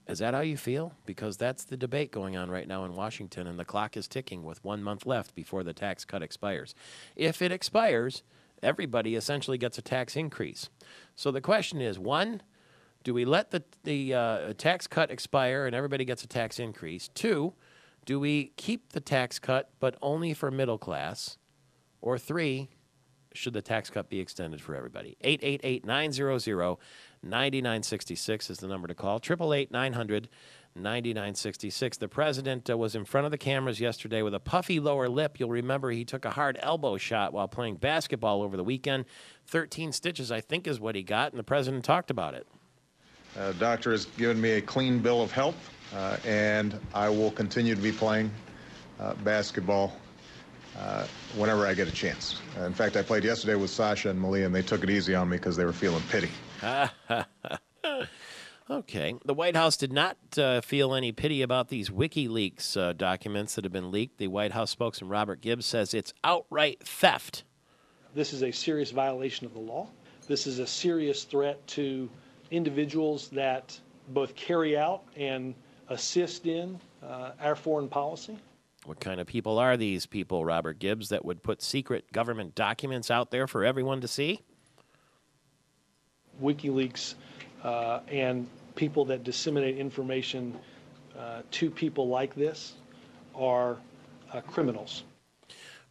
Is that how you feel? Because that's the debate going on right now in Washington, and the clock is ticking with 1 month left before the tax cut expires. If it expires, everybody essentially gets a tax increase. So the question is, 1, do we let the tax cut expire and everybody gets a tax increase? 2, do we keep the tax cut but only for middle class? Or 3, should the tax cut be extended for everybody? 888-900-9966 is the number to call. 888-900-9966. The president was in front of the cameras yesterday with a puffy lower lip. You'll remember he took a hard elbow shot while playing basketball over the weekend. 13 stitches, I think, is what he got, and the president talked about it.
Doctor has given me a clean bill of health, and I will continue to be playing basketball whenever I get a chance. In fact, I played yesterday with Sasha and Malia, and they took it easy on me because they were feeling pity.
Okay. The White House did not feel any pity about these WikiLeaks documents that have been leaked. The White House spokesman Robert Gibbs says it's outright theft.
This is a serious violation of the law. This is a serious threat to individuals that both carry out and assist in our foreign policy.
What kind of people are these people, Robert Gibbs, that would put secret government documents out there for everyone to see?
WikiLeaks and people that disseminate information to people like this are criminals.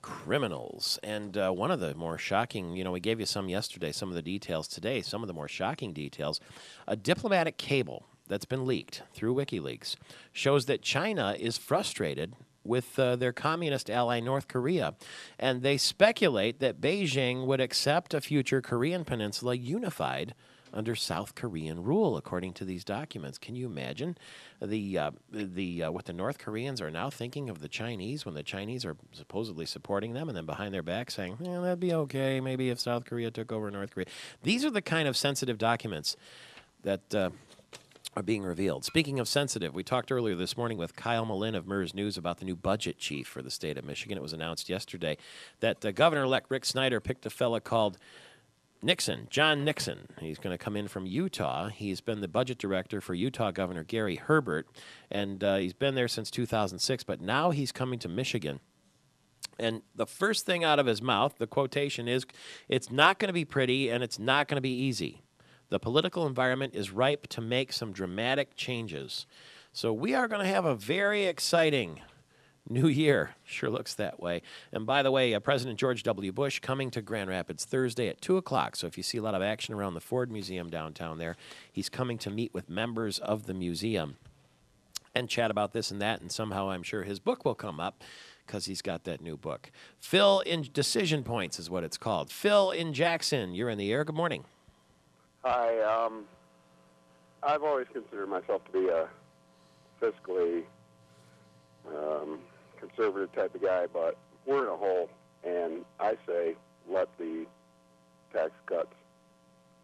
Criminals. And one of the more shocking, we gave you some yesterday, some of the details today, some of the more shocking details. A diplomatic cable that's been leaked through WikiLeaks shows that China is frustrated with their communist ally North Korea, and they speculate that Beijing would accept a future Korean peninsula unified under South Korean rule, according to these documents. Can you imagine what the North Koreans are now thinking of the Chinese when the Chinese are supposedly supporting them, and then behind their back saying, that'd be okay, maybe if South Korea took over North Korea. These are the kind of sensitive documents that are being revealed. Speaking of sensitive, we talked earlier this morning with Kyle Malin of MERS News about the new budget chief for the state of Michigan. It was announced yesterday that Governor-elect Rick Snyder picked a fella called Nixon, John Nixon. He's going to come in from Utah. He's been the budget director for Utah Governor Gary Herbert, and he's been there since 2006, but now he's coming to Michigan. And the first thing out of his mouth, the quotation is, "It's not going to be pretty, and it's not going to be easy. The political environment is ripe to make some dramatic changes." So we are going to have a very exciting new year. Sure looks that way. And by the way, President George W. Bush coming to Grand Rapids Thursday at 2 o'clock. So if you see a lot of action around the Ford Museum downtown there, he's coming to meet with members of the museum and chat about this and that. And somehow I'm sure his book will come up because he's got that new book. Phil in Decision Points is what it's called. Phil in Jackson, you're in the air. Good morning.
Hi. I've always considered myself to be a fiscally conservative type of guy, but we're in a hole, and I say let the tax cuts,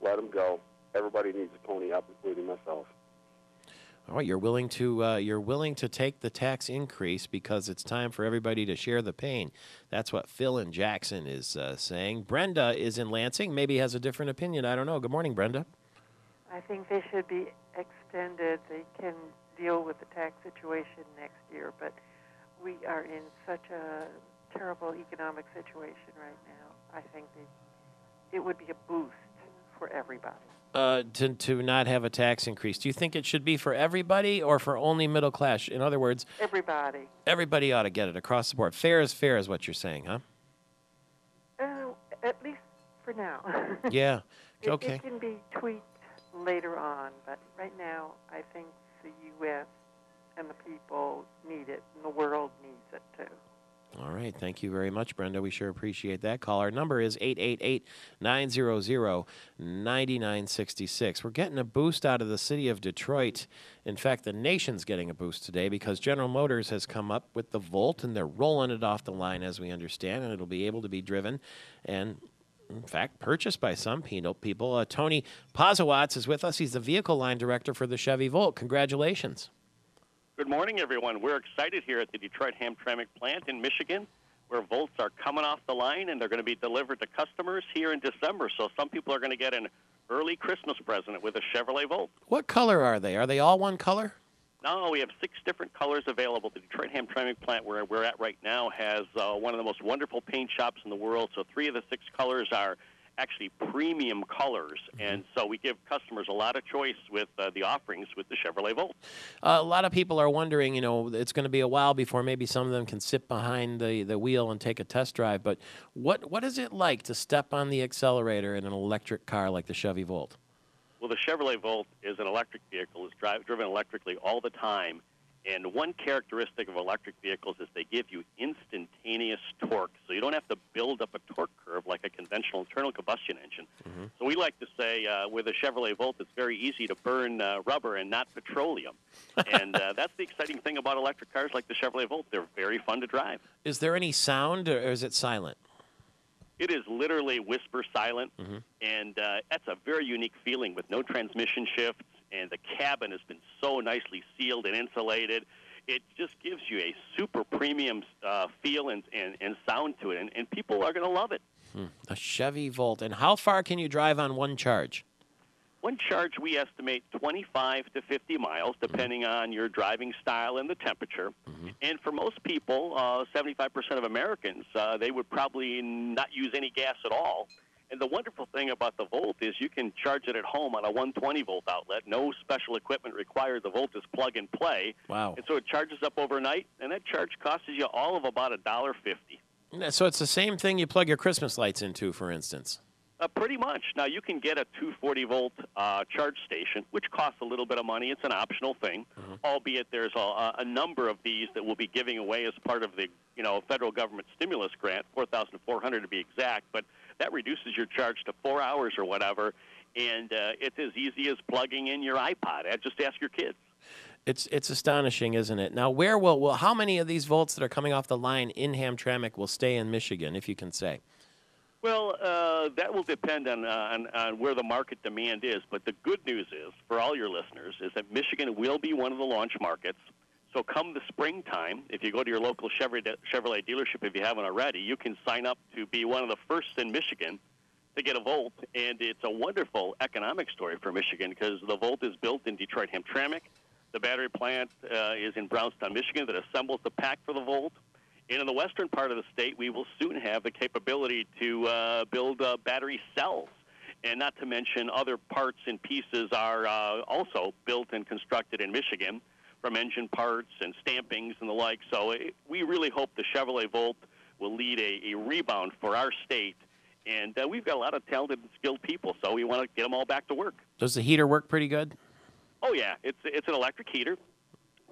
let them go. Everybody needs to pony up, including myself.
All right, you're willing to take the tax increase because it's time for everybody to share the pain. That's what Phil in Jackson is saying. Brenda is in Lansing, maybe has a different opinion. I don't know. Good morning, Brenda.
I think they should be extended. They can deal with the tax situation next year, but we are in such a terrible economic situation right now. I think it would be a boost for everybody.
To not have a tax increase. Do you think it should be for everybody or for only middle class? In other words,
everybody.
Everybody ought to get it across the board. Fair is what you're saying, huh?
At least for now.
Yeah. Okay.
It can be tweaked later on, but right now I think the U.S. and the people need it, and the world needs it too.
All right. Thank you very much, Brenda. We sure appreciate that call. Our number is 888-900-9966. We're getting a boost out of the city of Detroit. In fact, the nation's getting a boost today because General Motors has come up with the Volt, and they're rolling it off the line, as we understand, and it'll be able to be driven and, in fact, purchased by some people. Tony Pozowatz is with us. He's the vehicle line director for the Chevy Volt. Congratulations.
Good morning, everyone. We're excited here at the Detroit Hamtramck plant in Michigan, where Volts are coming off the line, and they're going to be delivered to customers here in December. So some people are going to get an early Christmas present with a Chevrolet Volt.
What color are they? Are they all one color?
No, we have 6 different colors available. The Detroit Hamtramck plant, where we're at right now, has one of the most wonderful paint shops in the world. So 3 of the 6 colors are actually premium colors, and so we give customers a lot of choice with the offerings with the Chevrolet Volt.
A lot of people are wondering, it's going to be a while before maybe some of them can sit behind the wheel and take a test drive, but what is it like to step on the accelerator in an electric car like the Chevy Volt?
Well, the Chevrolet Volt is an electric vehicle. It's driven electrically all the time, And one characteristic of electric vehicles is they give you instantaneous torque, so you don't have to build up a torque curve like a conventional internal combustion engine. So we like to say with a Chevrolet Volt, it's very easy to burn rubber and not petroleum. And that's the exciting thing about electric cars like the Chevrolet Volt. They're very fun to drive.
Is there any sound, or is it silent?
It is literally whisper silent, and that's a very unique feeling with no transmission shifts, and the cabin has been so nicely sealed and insulated. It just gives you a super premium feel and sound to it, and people are going to love it.
A Chevy Volt. And how far can you drive on one charge?
One charge, we estimate 25 to 50 miles, depending on your driving style and the temperature. And for most people, 75% of Americans, they would probably not use any gas at all. And the wonderful thing about the Volt is you can charge it at home on a 120-volt outlet. No special equipment required. The Volt is plug and play.
Wow.
And so it charges up overnight, and that charge costs you all of about $1.50.
So it's the same thing you plug your Christmas lights into, for instance.
Pretty much. Now, you can get a 240-volt charge station, which costs a little bit of money. It's an optional thing, albeit there's a number of these that we'll be giving away as part of the federal government stimulus grant, $4,400 to be exact. But that reduces your charge to 4 hours or whatever, and it's as easy as plugging in your iPod. Just ask your kids.
It's astonishing, isn't it? Now, where how many of these Volts that are coming off the line in Hamtramck will stay in Michigan, if you can say?
Well, that will depend on where the market demand is. But the good news is, for all your listeners, is that Michigan will be one of the launch markets. So come the springtime, if you go to your local Chevrolet dealership, if you haven't already, you can sign up to be one of the first in Michigan to get a Volt. And it's a wonderful economic story for Michigan because the Volt is built in Detroit-Hamtramck. The battery plant is in Brownstown, Michigan, that assembles the pack for the Volt. And in the western part of the state, we will soon have the capability to build battery cells. And not to mention other parts and pieces are also built and constructed in Michigan, from engine parts and stampings and the like. So we really hope the Chevrolet Volt will lead a rebound for our state. And we've got a lot of talented and skilled people, so we want to get them all back to work.
Does the heater work pretty good?
Oh, yeah. It's an electric heater.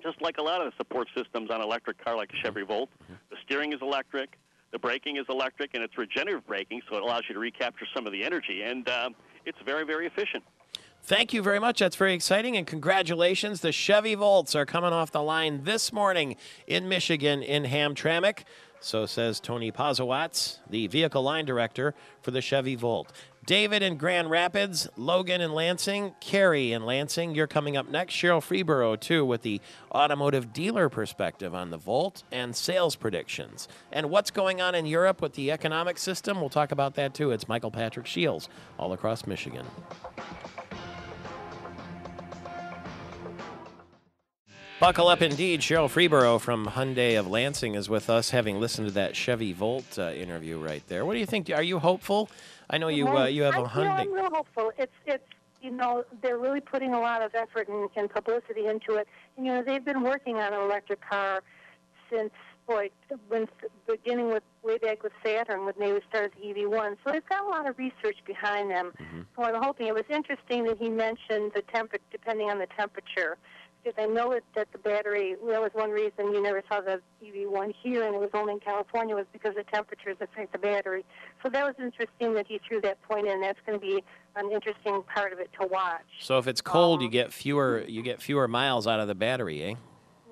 Just like a lot of the support systems on an electric car like a Chevy Volt. The steering is electric, the braking is electric, and it's regenerative braking, so it allows you to recapture some of the energy. And it's very, very efficient.
Thank you very much. That's very exciting, and congratulations. The Chevy Volts are coming off the line this morning in Michigan in Hamtramck. So says Tony Pozowatz, the vehicle line director for the Chevy Volt. David in Grand Rapids, Logan in Lansing, Carrie in Lansing. You're coming up next. Cheryl Freeborough, too, with the automotive dealer perspective on the Volt and sales predictions. And what's going on in Europe with the economic system, we'll talk about that, too. It's Michael Patrick Shields, all across Michigan. Buckle up indeed. Cheryl Freeborough from Hyundai of Lansing is with us, having listened to that Chevy Volt interview right there. What do you think? Are you hopeful? I know you you have a Hyundai.
I'm real hopeful. It's they're really putting a lot of effort and publicity into it. And, they've been working on an electric car since beginning with way back with Saturn when they started the EV1. So they've got a lot of research behind them. So I'm hoping. It was interesting that he mentioned the depending on the temperature. Because I know that the battery, that was one reason you never saw the EV1 here, and it was only in California, was because the temperatures affect the battery. So that was interesting that he threw that point in. That's going to be an interesting part of it to watch.
So if it's cold, you get fewer miles out of the battery, eh?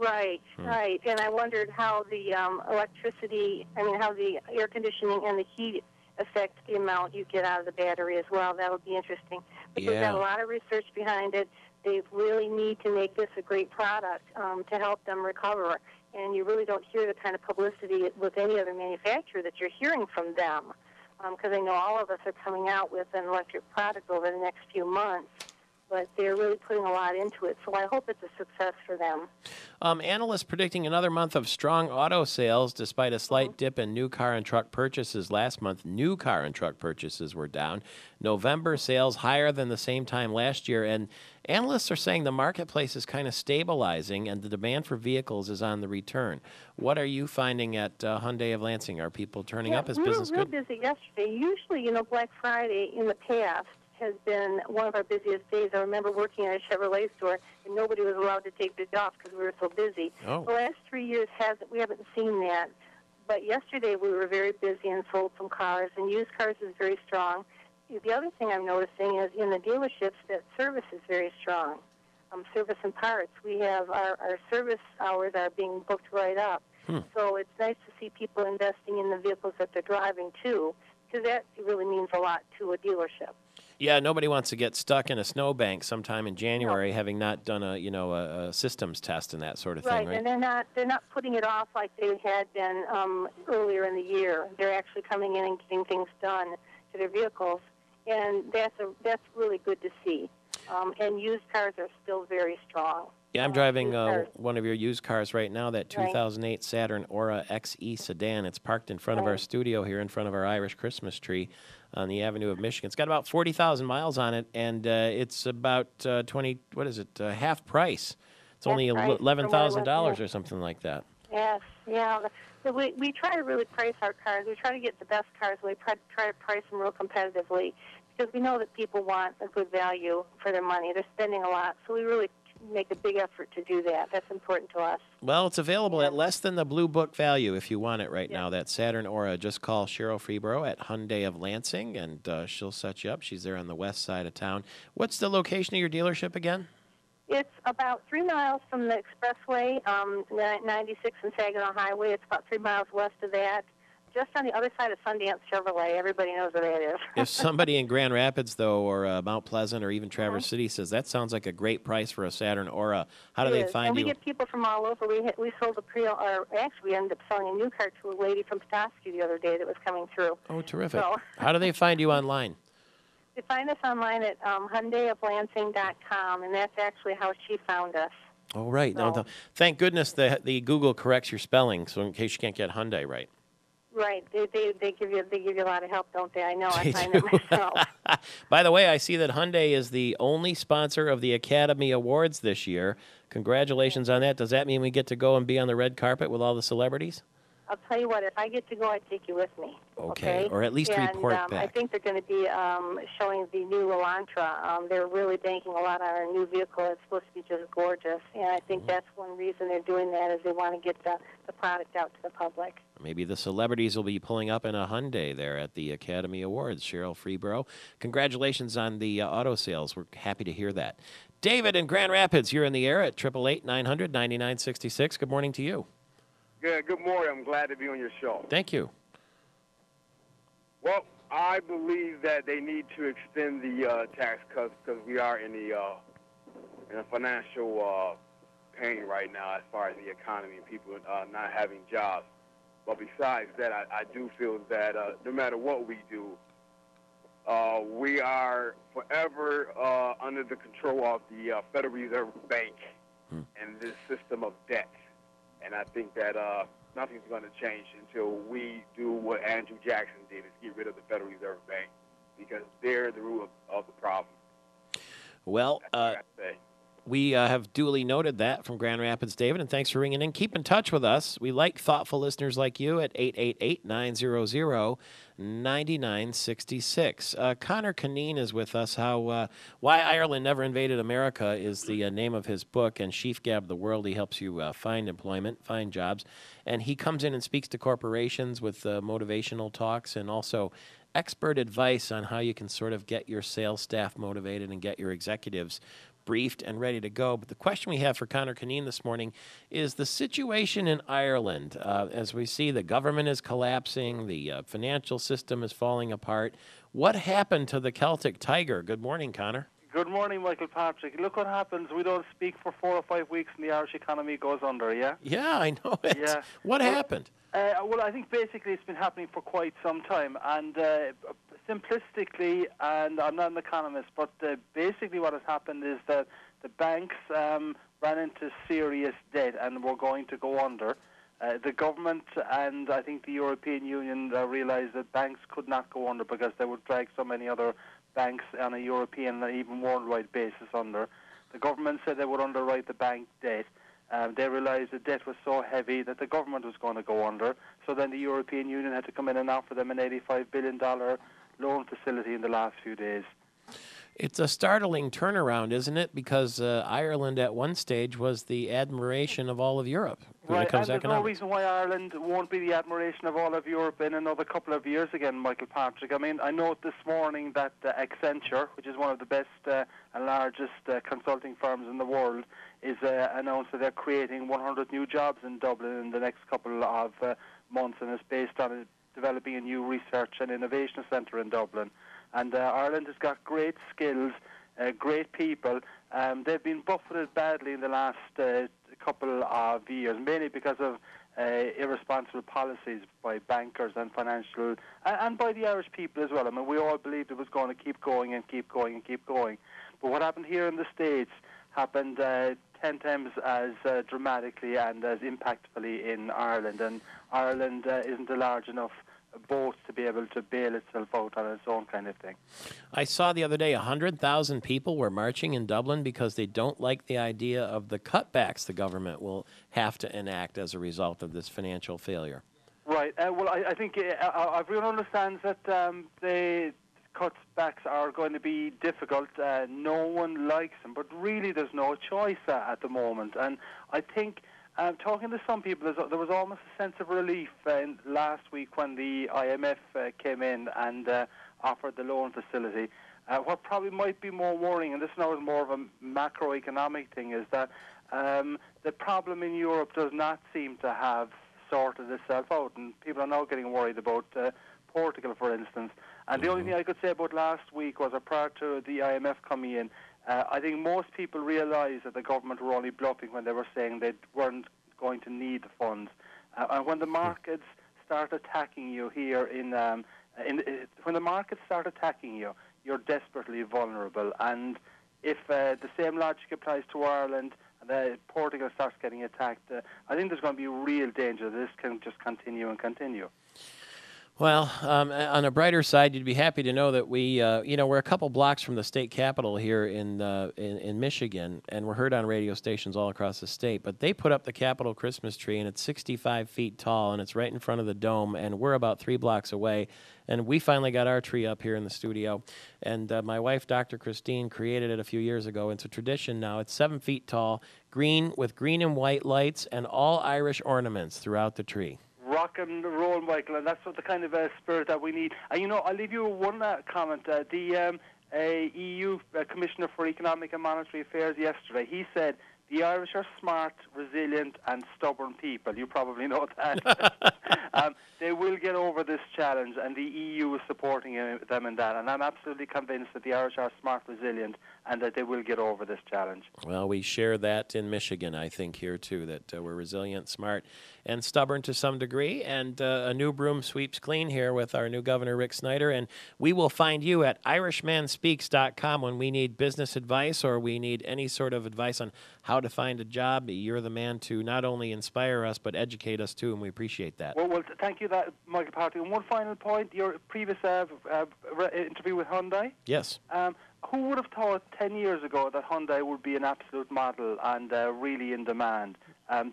Right, right. And I wondered how the how the air conditioning and the heat affect the amount you get out of the battery as well. That would be interesting. But we've got a lot of research behind it. They really need to make this a great product to help them recover. And you really don't hear the kind of publicity with any other manufacturer that you're hearing from them. Because I know all of us are coming out with an electric product over the next few months. But they're really putting a lot into it. So I hope it's a success for them.
Analysts predicting another month of strong auto sales despite a slight dip in new car and truck purchases last month. New car and truck purchases were down. November sales higher than the same time last year. And analysts are saying the marketplace is kind of stabilizing and the demand for vehicles is on the return. What are you finding at Hyundai of Lansing? Are people turning up? Is business good?
We were busy yesterday. Usually, Black Friday in the past has been one of our busiest days. I remember working at a Chevrolet store, and nobody was allowed to take the day off because we were so busy.
Oh.
The last 3 years, we haven't seen that. But yesterday we were very busy and sold some cars, and used cars is very strong. The other thing I'm noticing is in the dealerships that service is very strong. Service and parts. We have our service hours are being booked right up. So it's nice to see people investing in the vehicles that they're driving too, because that really means a lot to a dealership.
Yeah, nobody wants to get stuck in a snowbank sometime in January, having not done a systems test and that sort of thing, right?
And they're not putting it off like they had been earlier in the year. They're actually coming in and getting things done to their vehicles, and that's really good to see. And used cars are still very strong.
Yeah, I'm driving one of your used cars right now, that 2008 Saturn Aura XE sedan. It's parked in front of our studio here, in front of our Irish Christmas tree on the Avenue of Michigan. It's got about 40,000 miles on it, and it's about half price. It's only $11,000 or something like that.
Yes, yeah. So we try to really price our cars. We try to get the best cars. We try to price them real competitively because we know that people want a good value for their money. They're spending a lot, so we really make a big effort to do that. That's important to us.
Well, it's available at less than the Blue Book value if you want it right now. That Saturn Aura. Just call Cheryl Freeborough at Hyundai of Lansing, and she'll set you up. She's there on the west side of town. What's the location of your dealership again?
It's about 3 miles from the expressway, 96 and Saginaw Highway. It's about 3 miles west of that, just on the other side of Sundance Chevrolet. Everybody knows where that is.
If somebody in Grand Rapids, though, or Mount Pleasant, or even Traverse City says, that sounds like a great price for a Saturn Aura, how do they find
and
you?
We get people from all over. We sold actually we ended up selling a new car to a lady from Petoskey the other day that was coming through.
Oh, terrific.
So,
how do they find you online?
You find us online at HyundaiofLansing.com, and that's actually how she found us.
Oh, right.
So,
No, thank goodness the Google corrects your spelling, so in case you can't get Hyundai right.
Right. They give you a lot of help, don't they? I know. I find that myself.
By the way, I see that Hyundai is the only sponsor of the Academy Awards this year. Congratulations on that. Does that mean we get to go and be on the red carpet with all the celebrities?
I'll tell you what, if I get to go, I'd take you with me.
Okay. Or at least report back.
I think they're going to be showing the new Elantra. They're really banking a lot on our new vehicle. It's supposed to be just gorgeous. And I think that's one reason they're doing that is they want to get the product out to the public.
Maybe the celebrities will be pulling up in a Hyundai there at the Academy Awards. Cheryl Freeborough, congratulations on the auto sales. We're happy to hear that. David in Grand Rapids, you're in the air at 888-900-9966. Good morning to you.
Good morning. I'm glad to be on your show.
Thank you.
Well, I believe that they need to extend the tax cuts because we are in a financial pain right now as far as the economy and people not having jobs. But besides that, I do feel that no matter what we do, we are forever under the control of the Federal Reserve Bank and this system of debt. And I think that nothing's going to change until we do what Andrew Jackson did, is get rid of the Federal Reserve Bank, because they're the root of the problem.
Well, we have duly noted that from Grand Rapids, David, and thanks for ringing in. Keep in touch with us. We like thoughtful listeners like you at 888-900-9966. Connor Caneen is with us. Why Ireland Never Invaded America is the name of his book, and Chief Gab the World. He helps you find employment, find jobs, and he comes in and speaks to corporations with motivational talks and also expert advice on how you can sort of get your sales staff motivated and get your executives briefed and ready to go. But the question we have for Connor Caneen this morning is the situation in Ireland. As we see, the government is collapsing, the financial system is falling apart. What happened to the Celtic Tiger? Good morning, Connor.
Good morning, Michael Patrick. Look what happens. We don't speak for 4 or 5 weeks and the Irish economy goes under, yeah?
Yeah, I know it.
Yeah.
What happened?
Well, I think basically it's been happening for quite some time. And simplistically, and I'm not an economist, but basically what has happened is that the banks ran into serious debt and were going to go under. The government and I think the European Union realized that banks could not go under because they would drag so many other banks on a European and even worldwide basis under. The government said they would underwrite the bank debt. They realized the debt was so heavy that the government was going to go under. So then the European Union had to come in and offer them an $85 billion loan facility in the last few days.
It's a startling turnaround, isn't it? Because Ireland at one stage was the admiration of all of Europe.
Right, and there's no reason why Ireland won't be the admiration of all of Europe in another couple of years again, Michael Patrick. I mean, I note this morning that Accenture, which is one of the best and largest consulting firms in the world, is announced that they're creating 100 new jobs in Dublin in the next couple of months, and it's based on developing a new research and innovation centre in Dublin. And Ireland has got great skills, great people. They've been buffeted badly in the last couple of years, mainly because of irresponsible policies by bankers and financial, and by the Irish people as well. I mean, we all believed it was going to keep going and keep going and keep going. But what happened here in the States happened 10 times as dramatically and as impactfully in Ireland. And Ireland isn't a large enough boat to be able to bail itself out on its own kind of thing.
I saw the other day 100,000 people were marching in Dublin because they don't like the idea of the cutbacks the government will have to enact as a result of this financial failure.
Right. Well, I think everyone understands that the cutbacks are going to be difficult. No one likes them, but really there's no choice at the moment. And I think talking to some people, there was almost a sense of relief last week when the IMF came in and offered the loan facility. What probably might be more worrying, and this now is more of a macroeconomic thing, is that the problem in Europe does not seem to have sorted itself out, and people are now getting worried about Portugal, for instance. And the only thing I could say about last week was that prior to the IMF coming in, I think most people realised that the government were only bluffing when they were saying they weren't going to need the funds. And when the markets start attacking you here when the markets start attacking you, you're desperately vulnerable. And if the same logic applies to Ireland and Portugal starts getting attacked, I think there's going to be real danger that this can just continue and continue.
Well, on a brighter side, you'd be happy to know that we're a couple blocks from the state capitol here in Michigan, and we're heard on radio stations all across the state. But they put up the Capitol Christmas tree, and it's 65 feet tall, and it's right in front of the dome, and we're about 3 blocks away. And we finally got our tree up here in the studio. And my wife, Dr. Christine, created it a few years ago. It's a tradition now. It's 7 feet tall, green with green and white lights, and all Irish ornaments throughout the tree.
Rock and roll, Michael, and that's what the kind of spirit that we need. And I'll leave you with one comment. The EU Commissioner for Economic and Monetary Affairs yesterday, he said the Irish are smart, resilient, and stubborn people. You probably know that. They will get over this challenge, and the EU is supporting them in that. And I'm absolutely convinced that the Irish are smart, resilient, and that they will get over this challenge.
Well, we share that in Michigan, I think, here, too, that we're resilient, smart, and stubborn to some degree. And a new broom sweeps clean here with our new governor, Rick Snyder. And we will find you at irishmanspeaks.com when we need business advice or we need any sort of advice on how to find a job. You're the man to not only inspire us, but educate us, too, and we appreciate that.
Well, thank you, Michael Patrick. And one final point, your previous interview with Hyundai.
Yes.
Who would have thought 10 years ago that Hyundai would be an absolute model and really in demand?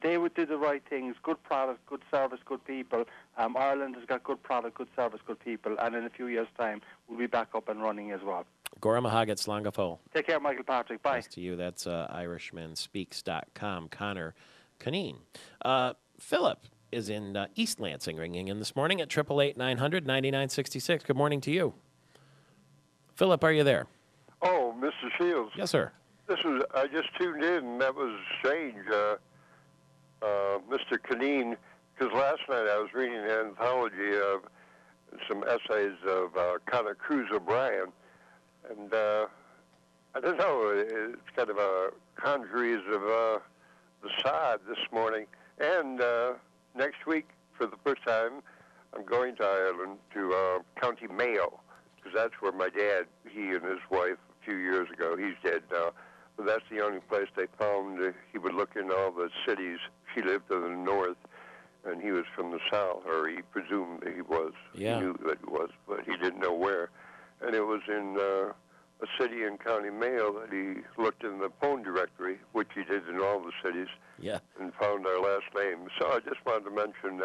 They would do the right things, good product, good service, good people. Ireland has got good product, good service, good people, and in a few years' time, we'll be back up and running as well.
Gora Mahagat Slangafo.
Take care, Michael Patrick. Bye.
Nice to you. That's IrishmanSpeaks.com. Connor Canine. Philip is in East Lansing, ringing in this morning at 888-900-9966. Good morning to you. Philip, are you there?
Oh, Mr. Shields.
Yes, sir.
I just tuned in, and that was strange, Mr. Canine, because last night I was reading an anthology of some essays of Conor Cruz O'Brien, and I don't know, it's kind of a congeries of the sod this morning. And next week, for the first time, I'm going to Ireland, to County Mayo, because that's where my dad, he and his wife, a few years ago, he's dead now, but that's the only place they found. He would look in all the cities. She lived in the north, and he was from the south, or he presumed that he was.
Yeah.
He knew that he was, but he didn't know where. And it was in a city in County Mayo that he looked in the phone directory, which he did in all the cities,
yeah,
and found our last name. So I just wanted to mention,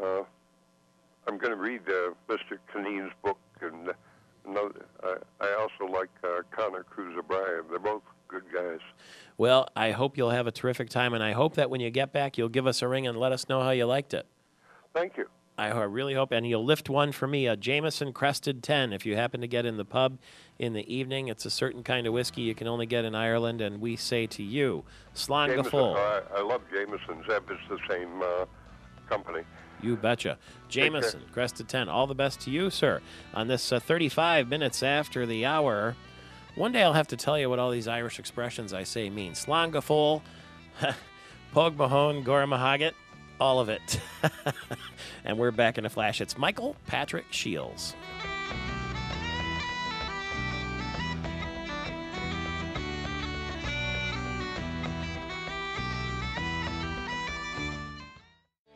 I'm going to read Mr. Canine's book, and I also like Connor Cruz O'Brien. They're both good guys.
Well, I hope you'll have a terrific time, and I hope that when you get back, you'll give us a ring and let us know how you liked it.
Thank you.
I really hope, and you'll lift one for me, a Jameson Crested 10, if you happen to get in the pub in the evening. It's a certain kind of whiskey you can only get in Ireland, and we say to you, Slán go Fóill.
I love Jameson's. It's the same company.
You betcha. Jameson, Crested 10. All the best to you, sir. On this 35 minutes after the hour, one day I'll have to tell you what all these Irish expressions I say mean. Slán go Fóill, Pog Mahone, Gora Mahagat, all of it. And we're back in a flash. It's Michael Patrick Shields.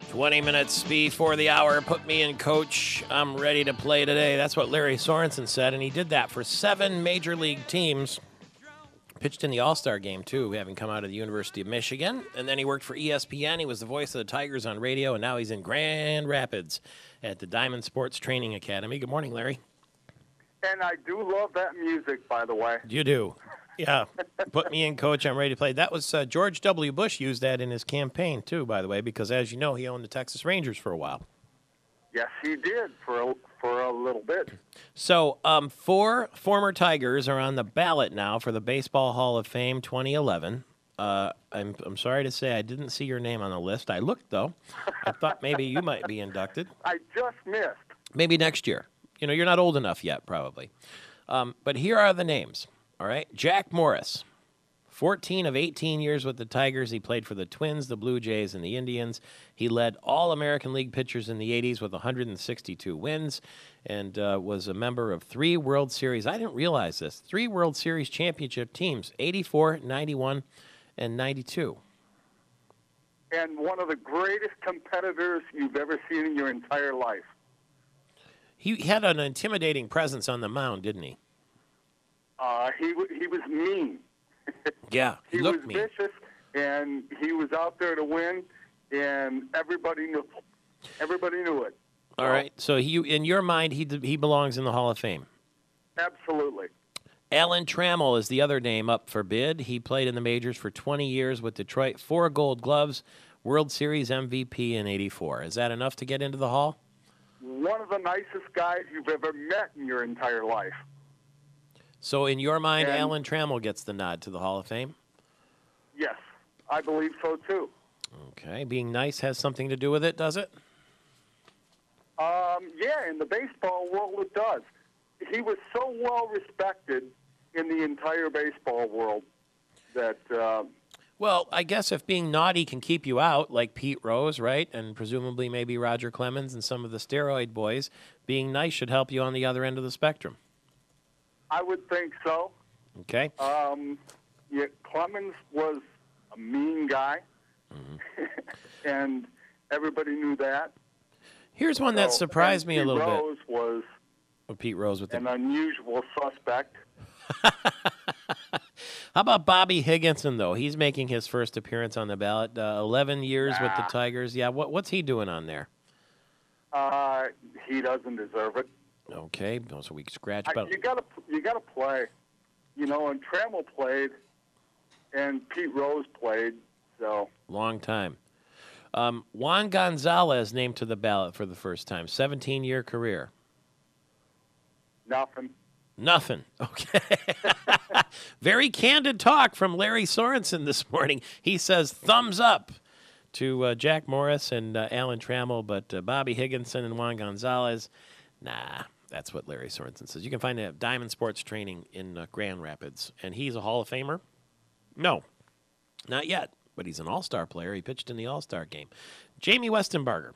"20 minutes before the hour, put me in, coach. I'm ready to play today." That's what Larry Sorensen said, and he did that for 7 major league teams. Pitched in the All-Star game, too, having come out of the University of Michigan. And then he worked for ESPN. He was the voice of the Tigers on radio, and now he's in Grand Rapids at the Diamond Sports Training Academy. Good morning, Larry.
And I do love that music, by the way.
You do. Yeah. Put me in, coach. I'm ready to play. That was George W. Bush used that in his campaign, too, by the way, because, as you know, he owned the Texas Rangers for a while.
Yes, he did for a little bit.
So 4 former Tigers are on the ballot now for the Baseball Hall of Fame 2011. I'm sorry to say I didn't see your name on the list. I looked, though. I thought maybe you might be inducted.
I just missed.
Maybe next year. You know, you're not old enough yet, probably. But here are the names, all right? Jack Morris, 14 of 18 years with the Tigers. He played for the Twins, the Blue Jays, and the Indians. He led all American League pitchers in the 80s with 162 wins and was a member of 3 World Series. I didn't realize this. 3 World Series championship teams, 84, 91, and 92.
And one of the greatest competitors you've ever seen in your entire life.
He had an intimidating presence on the mound, didn't he?
He was mean.
Yeah, he looked
was
mean.
vicious, and he was out there to win, and everybody knew it.
All right. So in your mind, he belongs in the Hall of Fame.
Absolutely.
Alan Trammell is the other name up for bid. He played in the majors for 20 years with Detroit, 4 Gold Gloves, World Series MVP in '84. Is that enough to get into the Hall?
One of the nicest guys you've ever met in your entire life.
So in your mind, Alan Trammell gets the nod to the Hall of Fame?
Yes, I believe so, too.
Okay. Being nice has something to do with it, does it?
Yeah, in the baseball world, it does. He was so well respected in the entire baseball world that...
Well, I guess if being naughty can keep you out, like Pete Rose, right, and presumably maybe Roger Clemens and some of the steroid boys, being nice should help you on the other end of the spectrum.
I would think so.
Okay.
Yeah, Clemens was a mean guy, and everybody knew that.
Here's one that surprised me a little bit.
Pete Rose was
Pete Rose with
an unusual suspect.
How about Bobby Higginson, though? He's making his first appearance on the ballot. 11 years with the Tigers. Yeah, what's he doing on there?
He doesn't deserve it.
Okay, so we scratch about.
You gotta play, you know. And Trammell played, and Pete Rose played. So
long time. Juan Gonzalez named to the ballot for the first time. 17-year career. Nothing. Okay. Very candid talk from Larry Sorensen this morning. He says thumbs up to Jack Morris and Alan Trammell, but Bobby Higginson and Juan Gonzalez, nah. That's what Larry Sorensen says. You can find him at Diamond Sports Training in Grand Rapids. And he's a Hall of Famer? No, not yet. But he's an all-star player. He pitched in the all-star game. Jamie Westenbarger.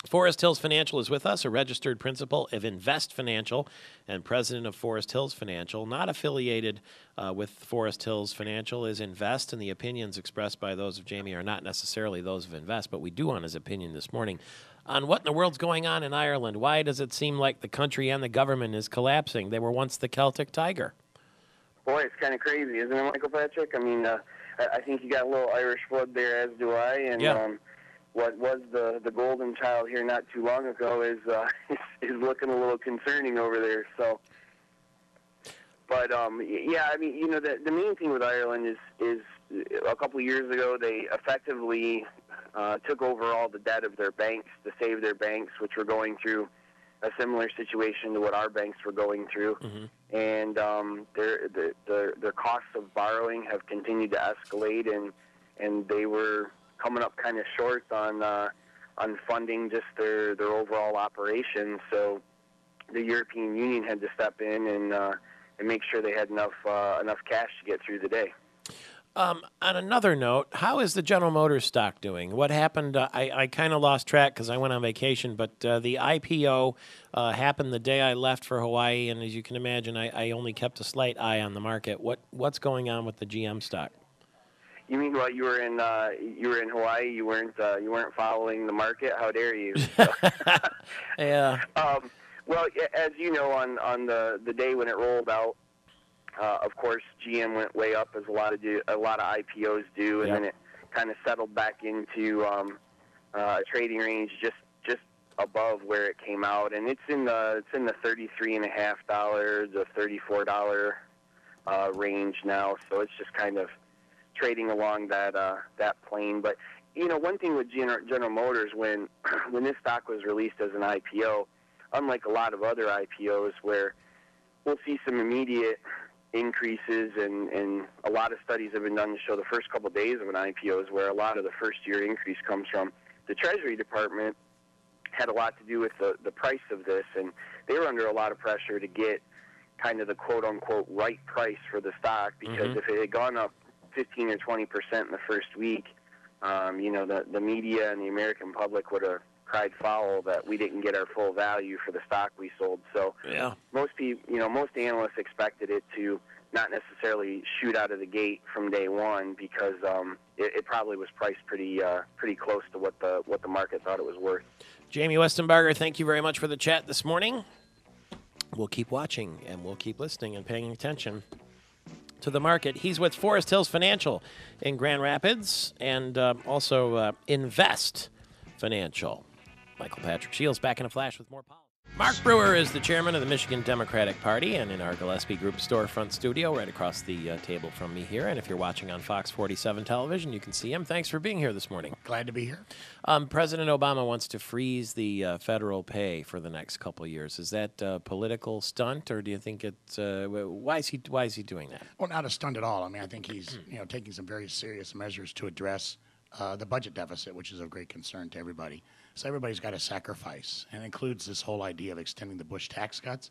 Forest Hills Financial is with us, a registered principal of Invest Financial and president of Forest Hills Financial. Not affiliated with Forest Hills Financial is Invest, and the opinions expressed by those of Jamie are not necessarily those of Invest, but we do want his opinion this morning on what in the world's going on in Ireland. Why does it seem like the country and the government is collapsing? They were once the Celtic Tiger.
Boy, it's kind of crazy, isn't it, Michael Patrick? I mean, I think you got a little Irish blood there, as do I. And what was the golden child here not too long ago is looking a little concerning over there. So But yeah, I mean, the main thing with Ireland is a couple of years ago they effectively took over all the debt of their banks to save their banks, which were going through a similar situation to what our banks were going through. And their costs of borrowing have continued to escalate, and they were coming up kind of short on funding just their overall operations. So the European Union had to step in and make sure they had enough cash to get through the day.
On another note, how is the General Motors stock doing? What happened? I kind of lost track because I went on vacation, but the IPO happened the day I left for Hawaii, and as you can imagine, I only kept a slight eye on the market. What's going on with the GM stock?
You mean while you were in Hawaii, you weren't following the market? How dare you?
Yeah.
Well, as you know, on the day when it rolled out, of course, GM went way up as a lot of IPOs do, and then it kind of settled back into a trading range just above where it came out, and it's in the $33.50 to $34 range now. So it's just kind of trading along that plane. But one thing with General Motors, when this stock was released as an IPO, unlike a lot of other IPOs where we'll see some immediate increases, and a lot of studies have been done to show the first couple of days of an IPO is where a lot of the first-year increase comes from. The Treasury Department had a lot to do with the price of this, and they were under a lot of pressure to get kind of the quote-unquote right price for the stock, because if it had gone up 15 or 20% in the first week, the media and the American public would have cried foul that we didn't get our full value for the stock we sold. So most analysts expected it to not necessarily shoot out of the gate from day one, because it probably was priced pretty close to what the market thought it was worth.
Jamie Westenbarger, thank you very much for the chat this morning. We'll keep watching, and we'll keep listening and paying attention to the market. He's with Forest Hills Financial in Grand Rapids, and also Invest Financial. Michael Patrick Shields back in a flash with more politics. Mark Brewer is the chairman of the Michigan Democratic Party, and in our Gillespie Group storefront studio right across the table from me here. And if you're watching on Fox 47 television, you can see him. Thanks for being here this morning.
Glad to be here.
President Obama wants to freeze the federal pay for the next couple of years. Is that a political stunt, or do you think it's why is he doing that?
Well, not a stunt at all. I mean, I think he's taking some very serious measures to address the budget deficit, which is of great concern to everybody. So everybody's got to sacrifice, and it includes this whole idea of extending the Bush tax cuts.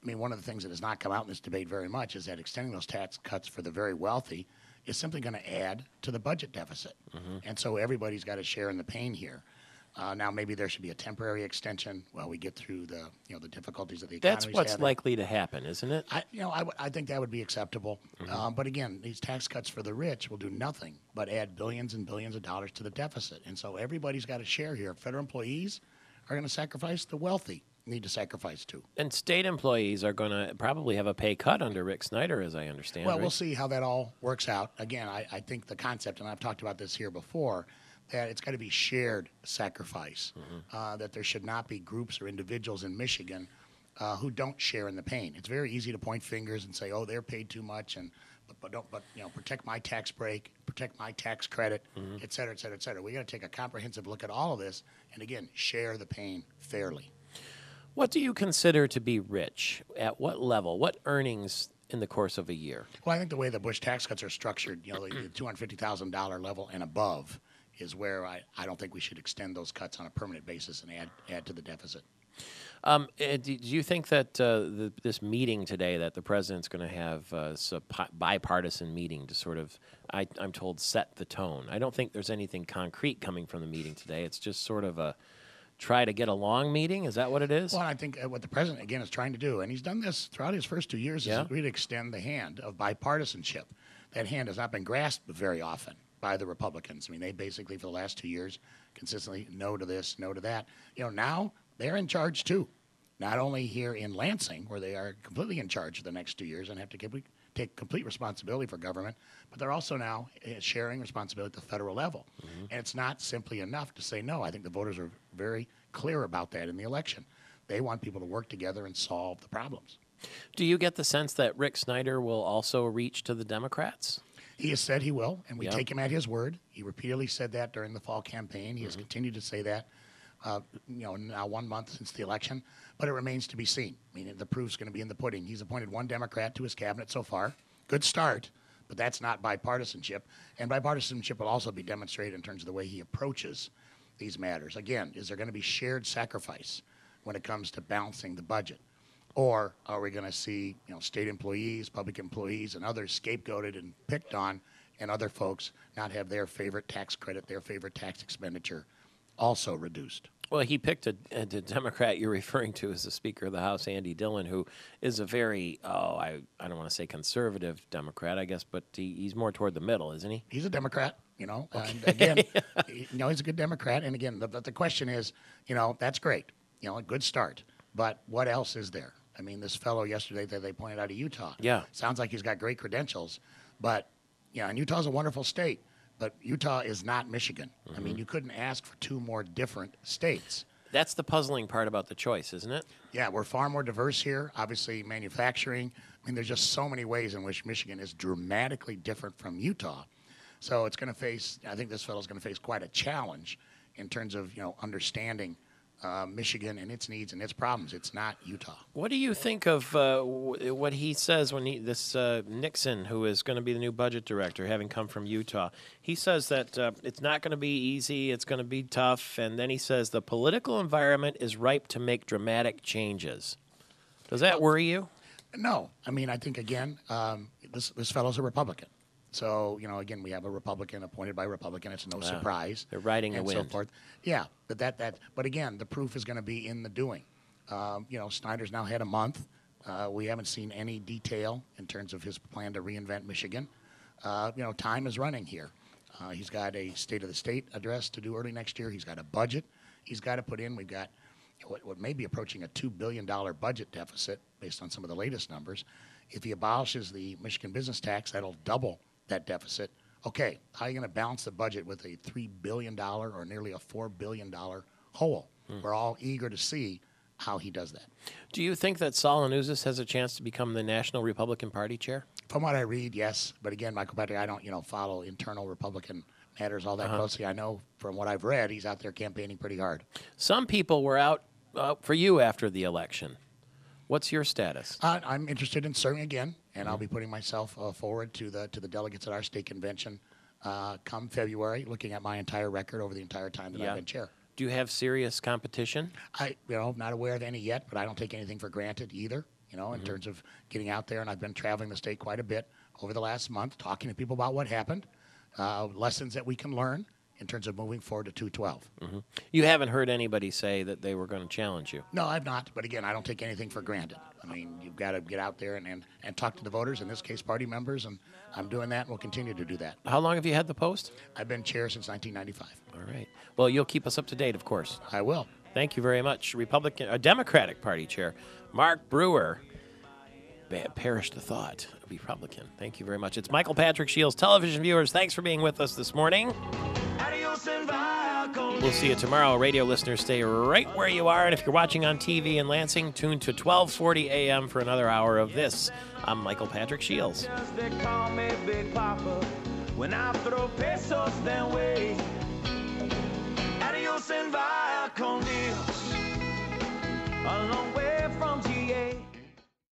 I mean, one of the things that has not come out in this debate very much is that extending those tax cuts for the very wealthy is simply going to add to the budget deficit. And so everybody's got to share in the pain here. Now, maybe there should be a temporary extension while we get through the difficulties of the economy.
That's what's likely to happen, isn't it?
I think that would be acceptable. But again, these tax cuts for the rich will do nothing but add billions and billions of dollars to the deficit. And so everybody's got to share here. Federal employees are going to sacrifice. The wealthy need to sacrifice too.
And state employees are going to probably have a pay cut under Rick Snyder, as I understand.
Well, we'll see how that all works out. Again, I think the concept, and I've talked about this here before, that it's got to be shared sacrifice, that there should not be groups or individuals in Michigan who don't share in the pain. It's very easy to point fingers and say, oh, they're paid too much, but protect my tax break, protect my tax credit, et cetera, et cetera, et cetera. We got to take a comprehensive look at all of this, and again, share the pain fairly.
What do you consider to be rich? At what level? What earnings in the course of a year?
Well, I think the way the Bush tax cuts are structured, the $250,000 level and above is where I don't think we should extend those cuts on a permanent basis and add to the deficit.
Do you think that this meeting today that the president's going to have a bipartisan meeting to sort of, I'm told, set the tone? I don't think there's anything concrete coming from the meeting today. It's just sort of a try to get along meeting. Is that what it is?
Well, I think what the president, again, is trying to do, and he's done this throughout his first 2 years, is really extend the hand of bipartisanship. That hand has not been grasped very often by the Republicans. I mean, they basically, for the last 2 years, consistently no to this, no to that. Now they're in charge too. Not only here in Lansing, where they are completely in charge for the next 2 years and have to take complete responsibility for government, but they're also now sharing responsibility at the federal level. And it's not simply enough to say no. I think the voters are very clear about that in the election. They want people to work together and solve the problems.
Do you get the sense that Rick Snyder will also reach to the Democrats?
He has said he will, and we take him at his word. He repeatedly said that during the fall campaign. He has continued to say that, now 1 month since the election. But it remains to be seen. I mean, the proof's going to be in the pudding. He's appointed one Democrat to his cabinet so far. Good start, but that's not bipartisanship. And bipartisanship will also be demonstrated in terms of the way he approaches these matters. Again, is there going to be shared sacrifice when it comes to balancing the budget? Or are we going to see, state employees, public employees, and others scapegoated and picked on, and other folks not have their favorite tax credit, their favorite tax expenditure also reduced?
Well, he picked a Democrat you're referring to as the Speaker of the House, Andy Dillon, who is a very, I don't want to say conservative Democrat, I guess, but he's more toward the middle, isn't he?
He's a Democrat, And again, he's a good Democrat. And again, the question is, that's great, a good start. But what else is there? I mean, this fellow yesterday that they pointed out of Utah.
Yeah.
Sounds like he's got great credentials. But, and Utah's a wonderful state. But Utah is not Michigan. I mean, you couldn't ask for two more different states.
That's the puzzling part about the choice, isn't it?
Yeah, we're far more diverse here. Obviously, manufacturing. I mean, there's just so many ways in which Michigan is dramatically different from Utah. So it's going to face, I think this fellow's going to face quite a challenge in terms of, understanding Michigan and its needs and its problems. It's not Utah.
What do you think of what he says when this Nixon, who is going to be the new budget director, having come from Utah? He says that it's not going to be easy, it's going to be tough, and then he says the political environment is ripe to make dramatic changes. Does that worry you?
No. I mean, I think, again, this fellow's a Republican. So, again, we have a Republican appointed by a Republican. It's no surprise.
They're riding the wind.
And so forth. Yeah, but again, the proof is going to be in the doing. Snyder's now had a month. We haven't seen any detail in terms of his plan to reinvent Michigan. Time is running here. He's got a State of the State address to do early next year. He's got a budget he's got to put in. We've got what may be approaching a $2 billion budget deficit based on some of the latest numbers. If he abolishes the Michigan business tax, that'll double that deficit. Okay, how are you going to balance the budget with a $3 billion or nearly a $4 billion hole? We're all eager to see how he does that.
Do you think that Saul Anusis has a chance to become the National Republican Party chair?
From what I read, yes. But again, Michael Patrick, I don't, follow internal Republican matters all that closely. I know from what I've read, he's out there campaigning pretty hard.
Some people were out for you after the election. What's your status?
I'm interested in serving again, and I'll be putting myself forward to the delegates at our state convention come February, looking at my entire record over the entire time that I've been chair.
Do you have serious competition?
Not aware of any yet, but I don't take anything for granted either, in terms of getting out there. And I've been traveling the state quite a bit over the last month, talking to people about what happened, lessons that we can learn in terms of moving forward to 212.
You haven't heard anybody say that they were going to challenge you?
No, I've not. But again, I don't take anything for granted. I mean, you've got to get out there and talk to the voters, in this case, party members, and I'm doing that and will continue to do that.
How long have you had the post?
I've been chair since 1995.
All right. Well, you'll keep us up to date, of course.
I will.
Thank you very much. Democratic Party Chair Mark Brewer. Perish the thought. Republican. Thank you very much. It's Michael Patrick Shields. Television viewers, thanks for being with us this morning. We'll see you tomorrow. Radio listeners, stay right where you are. And if you're watching on TV in Lansing, tune to 1240 a.m. for another hour of this. I'm Michael Patrick Shields.
They call me Big Papa when I throw pesos their way. Adios and via con Dios, a long way from GA.